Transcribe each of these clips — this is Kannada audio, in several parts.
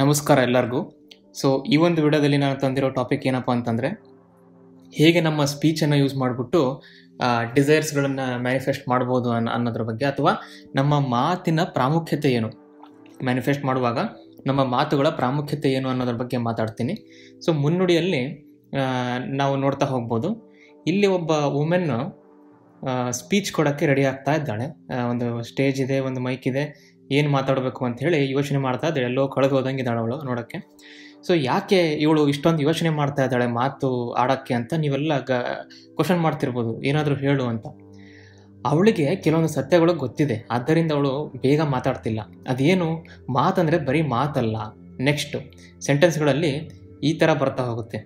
ನಮಸ್ಕಾರ ಎಲ್ಲರಿಗೂ. ಈ ಒಂದು ವಿಡಿಯೋದಲ್ಲಿ ನಾನು ತಂದಿರೋ ಟಾಪಿಕ್ ಏನಪ್ಪ ಅಂತಂದರೆ, ಹೇಗೆ ನಮ್ಮ ಸ್ಪೀಚನ್ನು ಯೂಸ್ ಮಾಡಿಬಿಟ್ಟು ಡಿಸೈರ್ಸ್ಗಳನ್ನು ಮ್ಯಾನಿಫೆಸ್ಟ್ ಮಾಡ್ಬೋದು ಅನ್ನೋದ್ರ ಬಗ್ಗೆ, ಅಥವಾ ನಮ್ಮ ಮಾತಿನ ಪ್ರಾಮುಖ್ಯತೆ ಏನು, ಮ್ಯಾನಿಫೆಸ್ಟ್ ಮಾಡುವಾಗ ನಮ್ಮ ಮಾತುಗಳ ಪ್ರಾಮುಖ್ಯತೆ ಏನು ಅನ್ನೋದ್ರ ಬಗ್ಗೆ ಮಾತಾಡ್ತೀನಿ. ಮುನ್ನುಡಿಯಲ್ಲಿ ನಾವು ನೋಡ್ತಾ ಹೋಗ್ಬೋದು, ಇಲ್ಲಿ ಒಬ್ಬ ವುಮೆನ್ನು ಸ್ಪೀಚ್ ಕೊಡೋಕ್ಕೆ ರೆಡಿ ಆಗ್ತಾ ಇದ್ದಾಳೆ. ಒಂದು ಸ್ಟೇಜ್ ಇದೆ, ಒಂದು ಮೈಕ್ ಇದೆ, ಏನು ಮಾತಾಡಬೇಕು ಅಂತ ಹೇಳಿ ಯೋಚನೆ ಮಾಡ್ತಾ ಇದ್ದಾಳೆ. ಎಲ್ಲೋ ಕಳೆದು ಹೋದಂಗಿದ್ದಾಳೆ ಅವಳು ನೋಡೋಕ್ಕೆ. ಯಾಕೆ ಇವಳು ಇಷ್ಟೊಂದು ಯೋಚನೆ ಮಾಡ್ತಾ ಇದ್ದಾಳೆ ಮಾತು ಆಡೋಕ್ಕೆ ಅಂತ ನೀವೆಲ್ಲ ಕ್ವಶನ್ ಮಾಡ್ತಿರ್ಬೋದು, ಏನಾದರೂ ಹೇಳು ಅಂತ. ಅವಳಿಗೆ ಕೆಲವೊಂದು ಸತ್ಯಗಳು ಗೊತ್ತಿದೆ, ಆದ್ದರಿಂದ ಅವಳು ಬೇಗ ಮಾತಾಡ್ತಿಲ್ಲ. ಅದೇನು ಮಾತಂದರೆ ಬರೀ ಮಾತಲ್ಲ, ನೆಕ್ಸ್ಟು ಸೆಂಟೆನ್ಸ್ಗಳಲ್ಲಿ ಈ ಥರ ಬರ್ತಾ ಹೋಗುತ್ತೆ.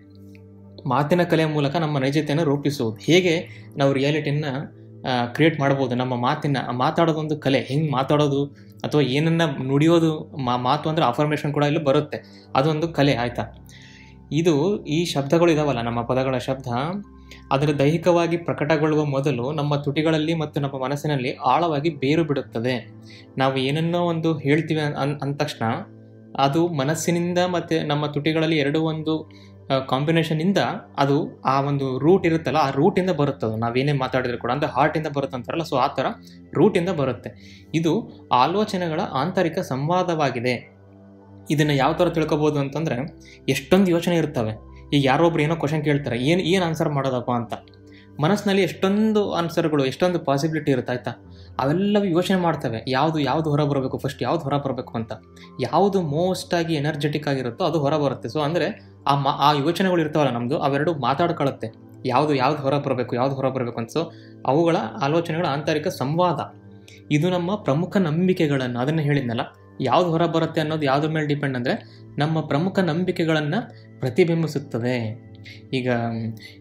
ಮಾತಿನ ಕಲೆಯ ಮೂಲಕ ನಮ್ಮ ನೈಜತೆಯನ್ನು ರೂಪಿಸುವುದು, ಹೇಗೆ ನಾವು ರಿಯಾಲಿಟಿಯನ್ನು ಕ್ರಿಯೇಟ್ ಮಾಡ್ಬೋದು. ನಮ್ಮ ಮಾತಾಡೋದೊಂದು ಕಲೆ, ಹೆಂಗೆ ಮಾತಾಡೋದು ಅಥವಾ ಏನನ್ನು ನುಡಿಯೋದು. ಮಾತು ಅಂದರೆ ಅಫರ್ಮೇಷನ್ ಕೂಡ ಇಲ್ಲಿ ಬರುತ್ತೆ, ಅದೊಂದು ಕಲೆ, ಆಯಿತಾ. ಈ ಶಬ್ದಗಳು ಇದಾವಲ್ಲ, ನಮ್ಮ ಪದಗಳ ಶಬ್ದ, ಅದರ ದೈಹಿಕವಾಗಿ ಪ್ರಕಟಗೊಳ್ಳುವ ಮೊದಲು ನಮ್ಮ ತುಟಿಗಳಲ್ಲಿ ಮತ್ತು ನಮ್ಮ ಮನಸ್ಸಿನಲ್ಲಿ ಆಳವಾಗಿ ಬೇರು ಬಿಡುತ್ತದೆ. ನಾವು ಏನನ್ನೋ ಒಂದು ಹೇಳ್ತೀವಿ ಅಂದ ತಕ್ಷಣ ಅದು ಮನಸ್ಸಿನಿಂದ ಮತ್ತು ನಮ್ಮ ತುಟಿಗಳಲ್ಲಿ ಎರಡೂ ಒಂದು ಕಾಂಬಿನೇಷನಿಂದ ಅದು ಆ ಒಂದು ರೂಟ್ ಇರುತ್ತಲ್ಲ, ಆ ರೂಟಿಂದ ಬರುತ್ತದು. ನಾವೇನೇ ಮಾತಾಡಿದ್ರು ಕೂಡ ಅಂದರೆ ಹಾರ್ಟಿಂದ ಬರುತ್ತೆ ಅಂತಾರಲ್ಲ, ಆ ಥರ ರೂಟಿಂದ ಬರುತ್ತೆ. ಇದು ಆಲೋಚನೆಗಳ ಆಂತರಿಕ ಸಂವಾದವಾಗಿದೆ. ಇದನ್ನು ಯಾವ ಥರ ತಿಳ್ಕೊಬೋದು ಅಂತಂದರೆ, ಎಷ್ಟೊಂದು ಯೋಚನೆ ಇರ್ತವೆ. ಈಗ ಯಾರೋ ಒಬ್ರು ಏನೋ ಕ್ವಶನ್ ಕೇಳ್ತಾರೆ, ಏನು ಆನ್ಸರ್ ಮಾಡೋದಪ್ಪ ಅಂತ. ಮನಸ್ಸಿನಲ್ಲಿ ಎಷ್ಟೊಂದು ಆನ್ಸರ್ಗಳು, ಎಷ್ಟೊಂದು ಪಾಸಿಬಿಲಿಟಿ ಇರುತ್ತೆ, ಆಯಿತಾ. ಅವೆಲ್ಲವೂ ಯೋಚನೆ ಮಾಡ್ತವೆ, ಯಾವುದು ಹೊರ ಬರಬೇಕು, ಫಸ್ಟ್ ಯಾವುದು ಹೊರ ಬರಬೇಕು ಅಂತ. ಯಾವುದು ಮೋಸ್ಟಾಗಿ ಎನರ್ಜೆಟಿಕ್ ಆಗಿರುತ್ತೋ ಅದು ಹೊರ ಬರುತ್ತೆ. ಅಂದರೆ ಆ ಯೋಚನೆಗಳು ಇರ್ತಾವಲ್ಲ ನಮ್ಮದು, ಅವೆರಡು ಮಾತಾಡ್ಕೊಳ್ಳುತ್ತೆ, ಯಾವುದು ಹೊರ ಬರಬೇಕು ಅಂತ. ಅವುಗಳ ಆಲೋಚನೆಗಳ ಆಂತರಿಕ ಸಂವಾದ. ಇದು ನಮ್ಮ ಪ್ರಮುಖ ನಂಬಿಕೆಗಳನ್ನು, ಅದನ್ನು ಹೇಳಿದ್ನಲ್ಲ, ಯಾವುದು ಹೊರ ಬರುತ್ತೆ ಅನ್ನೋದು ಯಾವುದ್ರ ಮೇಲೆ ಡಿಪೆಂಡ್ ಅಂದರೆ ನಮ್ಮ ಪ್ರಮುಖ ನಂಬಿಕೆಗಳನ್ನು ಪ್ರತಿಬಿಂಬಿಸುತ್ತದೆ.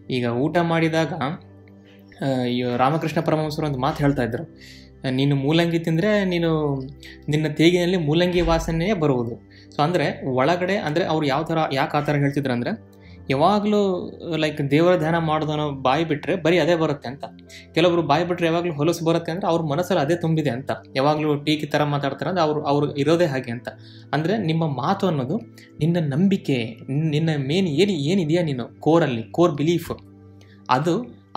ಈಗ ಊಟ ಮಾಡಿದಾಗ ರಾಮಕೃಷ್ಣ ಪರಮಹಂಸರು ಒಂದು ಮಾತು ಹೇಳ್ತಾ ಇದ್ರು, ನೀನು ಮೂಲಂಗಿ ತಿಂದರೆ ನಿನ್ನ ತೇಗಿನಲ್ಲಿ ಮೂಲಂಗಿ ವಾಸನೆಯೇ ಬರುವುದು. ಅಂದರೆ ಒಳಗಡೆ, ಅಂದರೆ ಅವ್ರು ಯಾಕೆ ಆ ಥರ ಹೇಳ್ತಿದ್ರು ಅಂದರೆ, ಯಾವಾಗಲೂ ದೇವರ ಧ್ಯಾನ ಮಾಡೋದನ್ನೋ ಬಾಯಿ ಬಿಟ್ಟರೆ ಬರೀ ಅದೇ ಬರುತ್ತೆ ಅಂತ. ಕೆಲವೊಬ್ರು ಬಾಯಿ ಬಿಟ್ಟರೆ ಯಾವಾಗಲೂ ಹೊಲಸು ಬರುತ್ತೆ ಅಂದರೆ ಅವ್ರ ಮನಸ್ಸಲ್ಲಿ ಅದೇ ತುಂಬಿದೆ ಅಂತ. ಯಾವಾಗಲೂ ಟೀಕಿ ಥರ ಮಾತಾಡ್ತಾರೆ ಅಂದರೆ ಅವ್ರು ಇರೋದೇ ಹಾಗೆ ಅಂತ. ಅಂದರೆ ನಿಮ್ಮ ಮಾತು ಅನ್ನೋದು ನಿನ್ನ ನಂಬಿಕೆ, ನಿನ್ನ ಮೇನ್ ಏನಿದೆಯಾ ನೀನು ಕೋರ್ ಬಿಲೀಫ್,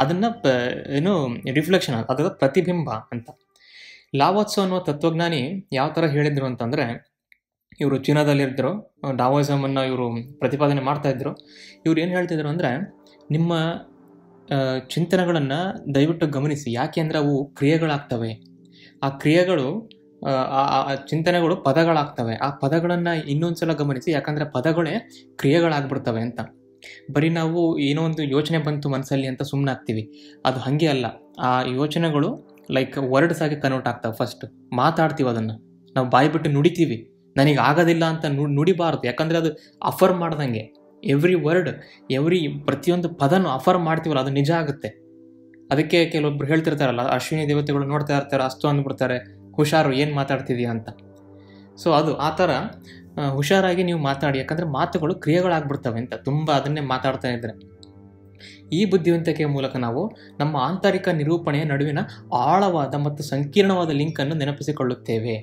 ಅದನ್ನು ರಿಫ್ಲೆಕ್ಷನ್, ಅದರ ಪ್ರತಿಬಿಂಬ ಅಂತ. ಲಾವೋತ್ಸು ಅನ್ನುವ ತತ್ವಜ್ಞಾನಿ ಯಾವ ಥರ ಹೇಳಿದರು ಅಂತಂದರೆ, ಇವರು ಚೀನಾದಲ್ಲಿದ್ದರು, ಡಾವೋಯಿಸಮನ್ನು ಇವರು ಪ್ರತಿಪಾದನೆ ಮಾಡ್ತಾಯಿದ್ರು. ಇವ್ರು ಏನು ಹೇಳ್ತಿದ್ರು ಅಂದರೆ, ನಿಮ್ಮ ಚಿಂತನೆಗಳನ್ನು ದಯವಿಟ್ಟು ಗಮನಿಸಿ, ಯಾಕೆ ಅಂದರೆ ಅವು ಕ್ರಿಯೆಗಳಾಗ್ತವೆ. ಆ ಕ್ರಿಯೆಗಳು, ಚಿಂತನೆಗಳು ಪದಗಳಾಗ್ತವೆ. ಆ ಪದಗಳನ್ನು ಇನ್ನೊಂದು ಸಲ ಗಮನಿಸಿ, ಯಾಕಂದರೆ ಪದಗಳೇ ಕ್ರಿಯೆಗಳಾಗ್ಬಿಡ್ತವೆ ಅಂತ. ಬರೀ ನಾವು ಏನೋ ಒಂದು ಯೋಚನೆ ಬಂತು ಮನಸ್ಸಲ್ಲಿ ಅಂತ ಸುಮ್ಮನೆ ಆಗ್ತೀವಿ, ಅದು ಹಾಗೆ ಅಲ್ಲ. ಆ ಯೋಚನೆಗಳು ವರ್ಡ್ಸ್ ಆಗಿ ಕನ್ವರ್ಟ್ ಆಗ್ತವೆ. ಫಸ್ಟ್ ಮಾತಾಡ್ತೀವಿ, ಅದನ್ನು ನಾವು ಬಾಯಿ ಬಿಟ್ಟು ನುಡಿತೀವಿ. ನನಗೆ ಆಗೋದಿಲ್ಲ ಅಂತ ನುಡಿಬಾರ್ದು, ಯಾಕಂದರೆ ಅದು ಅಫರ್ ಮಾಡ್ದಂಗೆ. ಎವ್ರಿ ವರ್ಡ್, ಪ್ರತಿಯೊಂದು ಪದನೂ ಅಫರ್ ಮಾಡ್ತೀವಲ್ಲ, ಅದು ನಿಜ ಆಗುತ್ತೆ. ಅದಕ್ಕೆ ಕೆಲವೊಬ್ರು ಹೇಳ್ತಿರ್ತಾರಲ್ಲ, ಅಶ್ವಿನಿ ದೇವತೆಗಳು ನೋಡ್ತಾ ಇರ್ತಾರೆ, ಅಷ್ಟು ಅಂದ್ಬಿಡ್ತಾರೆ, ಹುಷಾರು ಏನು ಮಾತಾಡ್ತಿದೀಯ ಅಂತ. ಅದು ಆ ಥರ ಹುಷಾರಾಗಿ ನೀವು ಮಾತಾಡಿ, ಯಾಕಂದರೆ ಮಾತುಗಳು ಕ್ರಿಯೆಗಳಾಗ್ಬಿಡ್ತವೆ ಅಂತ, ತುಂಬ ಅದನ್ನೇ ಮಾತಾಡ್ತಾ ಇದ್ದರೆ. ಈ ಬುದ್ಧಿವಂತಿಕೆಯ ಮೂಲಕ ನಾವು ನಮ್ಮ ಆಂತರಿಕ ನಿರೂಪಣೆಯ ನಡುವಿನ ಆಳವಾದ ಮತ್ತು ಸಂಕೀರ್ಣವಾದ ಲಿಂಕನ್ನು ನೆನಪಿಸಿಕೊಳ್ಳುತ್ತೇವೆ.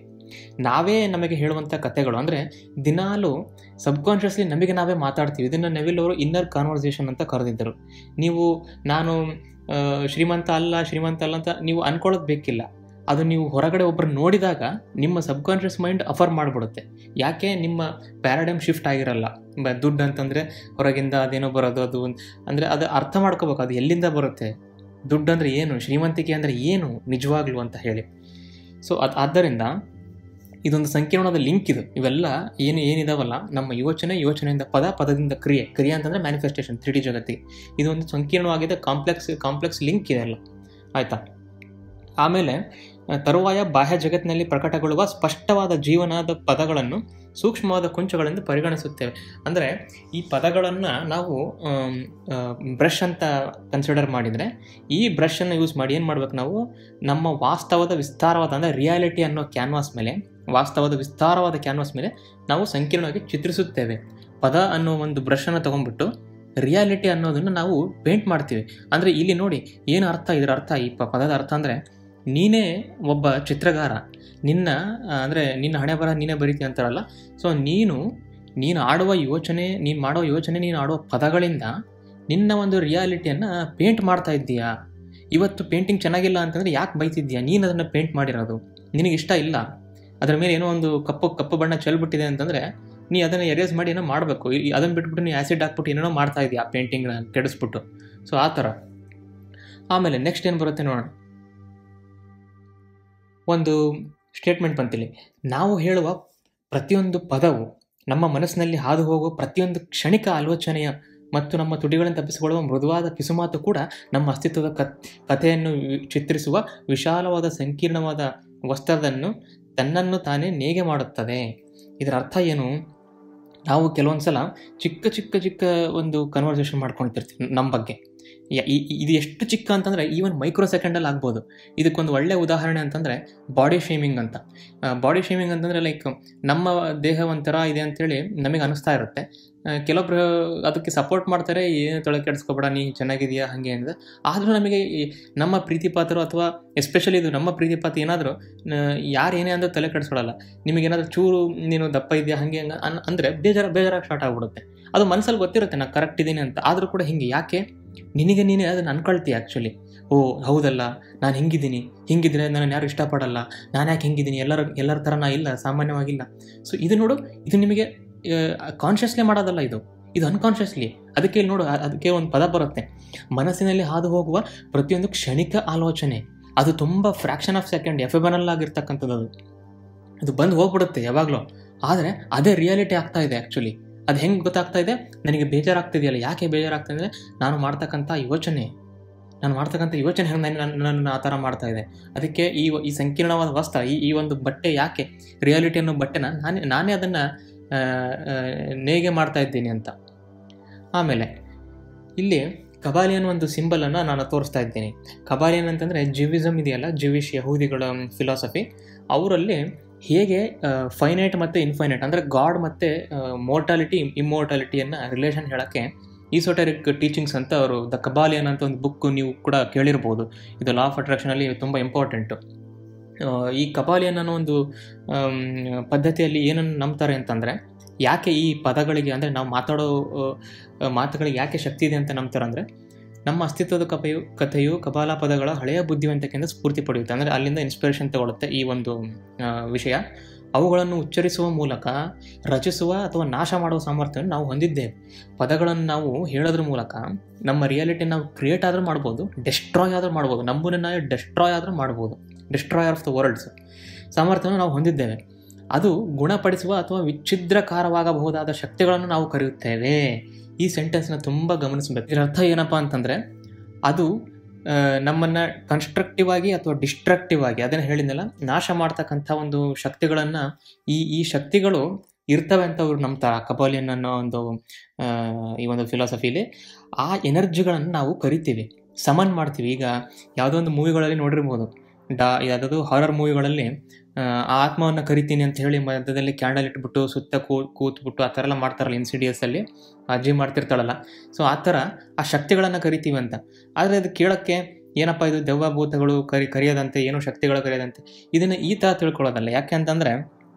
ನಮಗೆ ಹೇಳುವಂಥ ಕಥೆಗಳು, ಅಂದರೆ ದಿನಾಲೂ ಸಬ್ಕಾನ್ಷಿಯಸ್ಲಿ ನಮಗೆ ನಾವೇ ಮಾತಾಡ್ತೀವಿ. ಇದನ್ನು ನೆವಿಲ್ ಅವರು ಇನ್ನರ್ ಕಾನ್ವರ್ಸೇಷನ್ ಅಂತ ಕರೆದಿದ್ದರು. ನಾನು ಶ್ರೀಮಂತ ಅಲ್ಲ ಅಂತ ನೀವು ಅನ್ಕೊಳ್ಳೋದು ಬೇಕಿಲ್ಲ. ಅದು ನೀವು ಹೊರಗಡೆ ಒಬ್ಬರು ನೋಡಿದಾಗ ನಿಮ್ಮ ಸಬ್ಕಾನ್ಷಿಯಸ್ ಮೈಂಡ್ ಅಫರ್ ಮಾಡಿಬಿಡುತ್ತೆ. ಯಾಕೆ? ನಿಮ್ಮ ಪ್ಯಾರಾಡೈಮ್ ಶಿಫ್ಟ್ ಆಗಿರಲ್ಲ. ದುಡ್ಡು ಅಂತಂದರೆ ಹೊರಗಿಂದ ಅದೇನೋ ಬರೋದು, ಅದು ಅಂದರೆ ಅದು ಅರ್ಥ ಮಾಡ್ಕೋಬೇಕು, ಅದು ಎಲ್ಲಿಂದ ಬರುತ್ತೆ, ದುಡ್ಡು ಅಂದರೆ ಏನು, ಶ್ರೀಮಂತಿಕೆ ಅಂದರೆ ಏನು ನಿಜವಾಗ್ಲೂ ಅಂತ ಹೇಳಿ. ಆದ್ದರಿಂದ ಇದೊಂದು ಸಂಕೀರ್ಣವಾದ ಲಿಂಕ್ ಇದು. ಇವೆಲ್ಲ ಏನಿದಾವಲ್ಲ, ನಮ್ಮ ಯೋಚನೆಯಿಂದ ಪದದಿಂದ ಕ್ರಿಯೆ ಅಂತಂದರೆ ಮ್ಯಾನಿಫೆಸ್ಟೇಷನ್ 3D ಜಗತ್ತಿಗೆ. ಇದೊಂದು ಸಂಕೀರ್ಣವಾಗಿದೆ, ಕಾಂಪ್ಲೆಕ್ಸ್ ಲಿಂಕ್ ಇದೆಲ್ಲ, ಆಯಿತಾ. ಆಮೇಲೆ ತರುವಾಯ ಬಾಹ್ಯ ಜಗತ್ತಿನಲ್ಲಿ ಪ್ರಕಟಗೊಳ್ಳುವ ಸ್ಪಷ್ಟವಾದ ಜೀವನದ ಪದಗಳನ್ನು ಸೂಕ್ಷ್ಮವಾದ ಕುಂಚಗಳಿಂದ ಪರಿಗಣಿಸುತ್ತೇವೆ. ಅಂದರೆ ಈ ಪದಗಳನ್ನು ನಾವು ಬ್ರಷ್ ಅಂತ ಕನ್ಸಿಡರ್ ಮಾಡಿದರೆ, ಈ ಬ್ರಷನ್ನು ಯೂಸ್ ಮಾಡಿ ಏನು ಮಾಡಬೇಕು, ನಾವು ನಮ್ಮ ವಾಸ್ತವದ ವಿಸ್ತಾರವಾದ, ಅಂದರೆ ರಿಯಾಲಿಟಿ ಅನ್ನೋ ವಾಸ್ತವದ ವಿಸ್ತಾರವಾದ ಕ್ಯಾನ್ವಾಸ್ ಮೇಲೆ ನಾವು ಸಂಕೀರ್ಣವಾಗಿ ಚಿತ್ರಿಸುತ್ತೇವೆ. ಪದ ಅನ್ನೋ ಒಂದು ಬ್ರಷನ್ನು ತೊಗೊಂಡ್ಬಿಟ್ಟು ರಿಯಾಲಿಟಿ ಅನ್ನೋದನ್ನು ನಾವು ಪೇಂಟ್ ಮಾಡ್ತೀವಿ. ಅಂದರೆ ಇಲ್ಲಿ ನೋಡಿ ಏನು ಅರ್ಥ, ಇದರ ಅರ್ಥ, ಈ ಪದದ ಅರ್ಥ ಅಂದರೆ, ನೀನೇ ಒಬ್ಬ ಚಿತ್ರಗಾರ, ನಿನ್ನ ಹಣೆ ಬರಹ ನೀನೇ ಬರೀತಿ ಅಂತಾರಲ್ಲ. ನೀನು ನೀನು ಆಡುವ ಯೋಚನೆ, ನೀನು ಮಾಡೋ ಯೋಚನೆ, ನೀನು ಆಡುವ ಪದಗಳಿಂದ ನಿನ್ನ ಒಂದು ರಿಯಾಲಿಟಿಯನ್ನು ಪೇಂಟ್ ಮಾಡ್ತಾ ಇದ್ದೀಯಾ. ಇವತ್ತು ಪೇಂಟಿಂಗ್ ಚೆನ್ನಾಗಿಲ್ಲ ಅಂತಂದರೆ ಯಾಕೆ ಬೈತಿದ್ದೀಯಾ? ನೀನು ಅದನ್ನು ಪೇಂಟ್ ಮಾಡಿರೋದು, ನಿನಗೆ ಇಷ್ಟ ಇಲ್ಲ, ಅದರ ಮೇಲೆ ಏನೋ ಒಂದು ಕಪ್ಪು ಬಣ್ಣ ಚೆಲ್ಬಿಟ್ಟಿದೆ ಅಂತಂದರೆ ನೀ ಅದನ್ನು ಎರೇಸ್ ಮಾಡಿ ಏನೋ ಮಾಡಬೇಕು. ಅದನ್ನು ಬಿಟ್ಬಿಟ್ಟು ನೀನು ಆ್ಯಸಿಡ್ ಹಾಕ್ಬಿಟ್ಟು ಏನೇನೋ ಮಾಡ್ತಾ ಇದೆಯಾ ಪೇಂಟಿಂಗ್ನ ಕೆಡಿಸ್ಬಿಟ್ಟು. ಸೊ ಆ ಥರ. ಆಮೇಲೆ ನೆಕ್ಸ್ಟ್ ಏನು ಬರುತ್ತೆ ನೋಡೋಣ. ಒಂದು ಸ್ಟೇಟ್ಮೆಂಟ್ ಬಂತಿಲ್ಲಿ, ನಾವು ಹೇಳುವ ಪ್ರತಿಯೊಂದು ಪದವು ನಮ್ಮ ಮನಸ್ಸಿನಲ್ಲಿ ಹಾದು ಹೋಗುವ ಪ್ರತಿಯೊಂದು ಕ್ಷಣಿಕ ಆಲೋಚನೆಯ ಮತ್ತು ನಮ್ಮ ತುಟಿಗಳನ್ನು ತಪ್ಪಿಸಿಕೊಳ್ಳುವ ಮೃದುವಾದ ಪಿಸುಮಾತು ಕೂಡ ನಮ್ಮ ಅಸ್ತಿತ್ವದ ಕಥೆಯನ್ನು ಚಿತ್ರಿಸುವ ವಿಶಾಲವಾದ ಸಂಕೀರ್ಣವಾದ ವಸ್ತ್ರವನ್ನು ತನ್ನನ್ನು ತಾನೇ ನೇಗೆ ಮಾಡುತ್ತದೆ. ಇದರ ಅರ್ಥ ಏನು? ನಾವು ಕೆಲವೊಂದು ಸಲ ಚಿಕ್ಕ ಒಂದು ಕನ್ವರ್ಸೇಷನ್ ಮಾಡ್ಕೊಳ್ತಿರ್ತೀವಿ ನಮ್ಮ ಬಗ್ಗೆ. ಇದು ಎಷ್ಟು ಚಿಕ್ಕ ಅಂತಂದರೆ ಈವನ್ ಮೈಕ್ರೋ ಸೆಕೆಂಡಲ್ಲಿ ಆಗ್ಬೋದು. ಇದಕ್ಕೊಂದು ಒಳ್ಳೆಯ ಉದಾಹರಣೆ ಅಂತಂದರೆ ಬಾಡಿ ಶೇಮಿಂಗ್ ಅಂತ. ಬಾಡಿ ಶೇಮಿಂಗ್ ಅಂತಂದರೆ ಲೈಕ್ ನಮ್ಮ ದೇಹ ಒಂಥರ ಇದೆ ಅಂಥೇಳಿ ನಮಗೆ ಅನಿಸ್ತಾ ಇರುತ್ತೆ. ಕೆಲವೊಬ್ರು ಅದಕ್ಕೆ ಸಪೋರ್ಟ್ ಮಾಡ್ತಾರೆ, ಏನು ತೊಳೆ ಕೆಡಿಸ್ಕೊಬೇಡ, ನೀ ಚೆನ್ನಾಗಿದೆಯಾ ಹಾಗೆ ಅಂದರೆ. ಆದರೂ ನಮಗೆ ನಮ್ಮ ಪ್ರೀತಿಪಾತರು ಅಥವಾ ಎಸ್ಪೆಷಲಿ ಇದು ನಮ್ಮ ಪ್ರೀತಿಪಾತ ಏನಾದರೂ ಯಾರು ಏನೇ ಅಂದರೆ ತಲೆ ಕೆಡಿಸ್ಕೊಳ್ಳಲ್ಲ. ನಿಮಗೇನಾದರೂ ಚೂರು ನೀನು ದಪ್ಪ ಇದೆಯಾ ಹಾಗೆ ಅಂದರೆ ಬೇಜಾರಾಗಿ ಸ್ಟಾರ್ಟ್ ಆಗಿಬಿಡುತ್ತೆ. ಅದು ಮನಸ್ಸಲ್ಲಿ ಗೊತ್ತಿರುತ್ತೆ ನಾನು ಕರೆಕ್ಟ್ ಇದ್ದೀನಿ ಅಂತ. ಆದರೂ ಕೂಡ ಹಿಂಗೆ ಯಾಕೆ ನಿನಗೆ ನೀನೇ ಅದನ್ನು ಅನ್ಕೊಳ್ತೀಯ ಆ್ಯಕ್ಚುಲಿ. ಓ ಹೌದಲ್ಲ, ನಾನು ಹಿಂಗಿದ್ರೆ ನಾನು ಯಾರು ಇಷ್ಟಪಡಲ್ಲ, ನಾನು ಯಾಕೆ ಹಿಂಗಿದ್ದೀನಿ, ಎಲ್ಲರ ಥರ ನಾ ಇಲ್ಲ, ಸಾಮಾನ್ಯವಾಗಿಲ್ಲ. ಸೊ ಇದು ನೋಡು, ಇದು ನಿಮಗೆ ಕಾನ್ಷಿಯಸ್ಲಿ ಮಾಡೋದಲ್ಲ, ಇದು ಅನ್ಕಾನ್ಷಿಯಸ್ಲಿ. ಅದಕ್ಕೆ ಇಲ್ಲಿ ನೋಡು, ಅದಕ್ಕೆ ಒಂದು ಪದ ಬರುತ್ತೆ, ಮನಸ್ಸಿನಲ್ಲಿ ಹಾದು ಹೋಗುವ ಪ್ರತಿಯೊಂದು ಕ್ಷಣಿಕ ಆಲೋಚನೆ. ಅದು ತುಂಬ ಫ್ರ್ಯಾಕ್ಷನ್ ಆಫ್ ಸೆಕೆಂಡ್ ಎಫೆಬನಲ್ ಆಗಿರ್ತಕ್ಕಂಥದ್ದು. ಅದು ಬಂದು ಹೋಗ್ಬಿಡುತ್ತೆ ಯಾವಾಗಲೂ. ಆದರೆ ಅದೇ ರಿಯಾಲಿಟಿ ಆಗ್ತಾ ಇದೆ ಆ್ಯಕ್ಚುಲಿ. ಅದು ಹೆಂಗೆ ಗೊತ್ತಾಗ್ತಾ ಇದೆ? ನನಗೆ ಬೇಜಾರಾಗ್ತಿದೆಯಲ್ಲ, ಯಾಕೆ ಬೇಜಾರಾಗ್ತಾ ಇದೆ? ನಾನು ಮಾಡ್ತಕ್ಕಂಥ ಯೋಚನೆ ಹೆಂಗೆ ನನ್ನ ಆ ಥರ ಮಾಡ್ತಾ ಇದೆ. ಅದಕ್ಕೆ ಈ ಸಂಕೀರ್ಣವಾದ ವಸ್ತ್ರ, ಈ ಒಂದು ಬಟ್ಟೆ ಯಾಕೆ ರಿಯಾಲಿಟಿ ಅನ್ನೋ ಬಟ್ಟೆನ ನಾನೇ ಅದನ್ನು ನೇಗೆ ಮಾಡ್ತಾ ಇದ್ದೀನಿ ಅಂತ. ಆಮೇಲೆ ಇಲ್ಲಿ ಕಬಾಲಿಯನ್ ಒಂದು ಸಿಂಬಲನ್ನು ನಾನು ತೋರಿಸ್ತಾ ಇದ್ದೀನಿ. ಕಬಾಲಿಯನ್ ಅಂತಂದರೆ ಜಿವಿಸಮ್ ಇದೆಯಲ್ಲ, ಜಿವಿಶ್ ಯಹೂದಿಗಳ ಫಿಲಾಸಫಿ. ಅವರಲ್ಲಿ ಹೇಗೆ ಫೈನೈಟ್ ಮತ್ತು ಇನ್ಫೈನೈಟ್ ಅಂದರೆ ಗಾಡ್ ಮತ್ತು ಮೋರ್ಟಾಲಿಟಿ ಇಮ್ಮೋರ್ಟಾಲಿಟಿಯನ್ನು ರಿಲೇಷನ್ ಹೇಳೋಕ್ಕೆ ಈಸೋಟೆರಿಕ್ ಟೀಚಿಂಗ್ಸ್ ಅಂತ ಅವರು ದ ಕಬಾಲಿಯನ್ ಅಂತ ಒಂದು ಬುಕ್ ನೀವು ಕೂಡ ಕೇಳಿರ್ಬೋದು. ಇದು ಲಾ ಆಫ್ ಅಟ್ರಾಕ್ಷನಲ್ಲಿ ತುಂಬ ಇಂಪಾರ್ಟೆಂಟು. ಈ ಕಬಾಲಿಯನ್ ಅನ್ನೋ ಒಂದು ಪದ್ಧತಿಯಲ್ಲಿ ಏನನ್ನು ನಂಬ್ತಾರೆ ಅಂತಂದರೆ, ಯಾಕೆ ಈ ಪದಗಳಿಗೆ ಅಂದರೆ ನಾವು ಮಾತಾಡೋ ಮಾತುಗಳಿಗೆ ಯಾಕೆ ಶಕ್ತಿ ಇದೆ ಅಂತ ನಂಬ್ತಾರೆ ಅಂದರೆ, ನಮ್ಮ ಅಸ್ತಿತ್ವದ ಕಥೆಯು ಕಬಾಲಾ ಪದಗಳ ಹಳೆಯ ಬುದ್ಧಿವಂತಿಕೆಯಿಂದ ಸ್ಫೂರ್ತಿ ಪಡೆಯುತ್ತೆ. ಅಂದರೆ ಅಲ್ಲಿಂದ ಇನ್ಸ್ಪಿರೇಷನ್ ತಗೊಳುತ್ತೆ ಈ ಒಂದು ವಿಷಯ. ಅವುಗಳನ್ನು ಉಚ್ಚರಿಸುವ ಮೂಲಕ ರಚಿಸುವ ಅಥವಾ ನಾಶ ಮಾಡುವ ಸಾಮರ್ಥ್ಯವನ್ನು ನಾವು ಹೊಂದಿದ್ದೇವೆ. ಪದಗಳನ್ನು ನಾವು ಹೇಳೋದ್ರ ಮೂಲಕ ನಮ್ಮ ರಿಯಾಲಿಟಿ ನಾವು ಕ್ರಿಯೇಟ್ ಆದರೂ ಮಾಡ್ಬೋದು, ಡೆಸ್ಟ್ರಾಯ್ ಆದರೂ ಮಾಡ್ಬೋದು. ನಮ್ಮನ್ನು ನಾವು ಡೆಸ್ಟ್ರಾಯ್ ಆದರೂ ಮಾಡ್ಬೋದು. ಡಿಸ್ಟ್ರಾಯರ್ ಆಫ್ ದ ವರ್ಲ್ಡ್ಸ್ ಸಾಮರ್ಥ್ಯವನ್ನು ನಾವು ಹೊಂದಿದ್ದೇವೆ. ಅದು ಗುಣಪಡಿಸುವ ಅಥವಾ ವಿಚ್ಛಿದ್ರಕಾರವಾಗಬಹುದಾದ ಶಕ್ತಿಗಳನ್ನು ನಾವು ಕರೆಯುತ್ತೇವೆ. ಈ ಸೆಂಟೆನ್ಸ್ನ ತುಂಬ ಗಮನಿಸಬೇಕು. ಇದರ ಅರ್ಥ ಏನಪ್ಪ ಅಂತಂದರೆ, ಅದು ನಮ್ಮನ್ನು ಕನ್ಸ್ಟ್ರಕ್ಟಿವ್ ಆಗಿ ಅಥವಾ ಡಿಸ್ಟ್ರಕ್ಟಿವ್ ಆಗಿ, ಅದನ್ನು ಹೇಳಿದ್ನಲ್ಲ, ನಾಶ ಮಾಡ್ತಕ್ಕಂಥ ಒಂದು ಶಕ್ತಿಗಳನ್ನು ಈ ಶಕ್ತಿಗಳು ಇರ್ತವೆ ಅಂತ ಅವ್ರು ನಂಬ್ತಾರೆ. ಕಬಾಲಿಯನ್ ಅನ್ನೋ ಈ ಒಂದು ಫಿಲಾಸಫಿಲಿ ಆ ಎನರ್ಜಿಗಳನ್ನು ನಾವು ಕರಿತೀವಿ, ಸಮನ್ ಮಾಡ್ತೀವಿ. ಈಗ ಯಾವುದೋ ಒಂದು ಮೂವಿಗಳಲ್ಲಿ ನೋಡಿರ್ಬೋದು, ಯಾವುದಾದ್ರು ಹಾರರ್ ಮೂವಿಗಳಲ್ಲಿ ಆ ಆತ್ಮವನ್ನು ಕರಿತೀನಿ ಅಂತ ಹೇಳಿ ಮಧ್ಯದಲ್ಲಿ ಕ್ಯಾಂಡಲ್ ಇಟ್ಬಿಟ್ಟು ಸುತ್ತ ಕೂತ್ಬಿಟ್ಟು ಆ ಥರ ಎಲ್ಲ ಮಾಡ್ತಾರಲ್ಲ, ಇನ್ಸಿಡಿಯಸ್ಸಲ್ಲಿ ಅಜ್ಜಿ ಮಾಡ್ತಿರ್ತಾಳಲ್ಲ. ಸೊ ಆ ಥರ ಆ ಶಕ್ತಿಗಳನ್ನು ಕರಿತೀವಿ ಅಂತ. ಆದರೆ ಅದು ಕೇಳೋಕ್ಕೆ ಏನಪ್ಪ ಇದು ದೆವ್ವ ಭೂತಗಳು ಕರೆಯೋದಂತೆ, ಏನೋ ಶಕ್ತಿಗಳು ಕರೆಯೋದಂತೆ, ಇದನ್ನು ಈ ಥರ ತಿಳ್ಕೊಳ್ಳೋದಲ್ಲ. ಯಾಕೆ ಅಂತಂದರೆ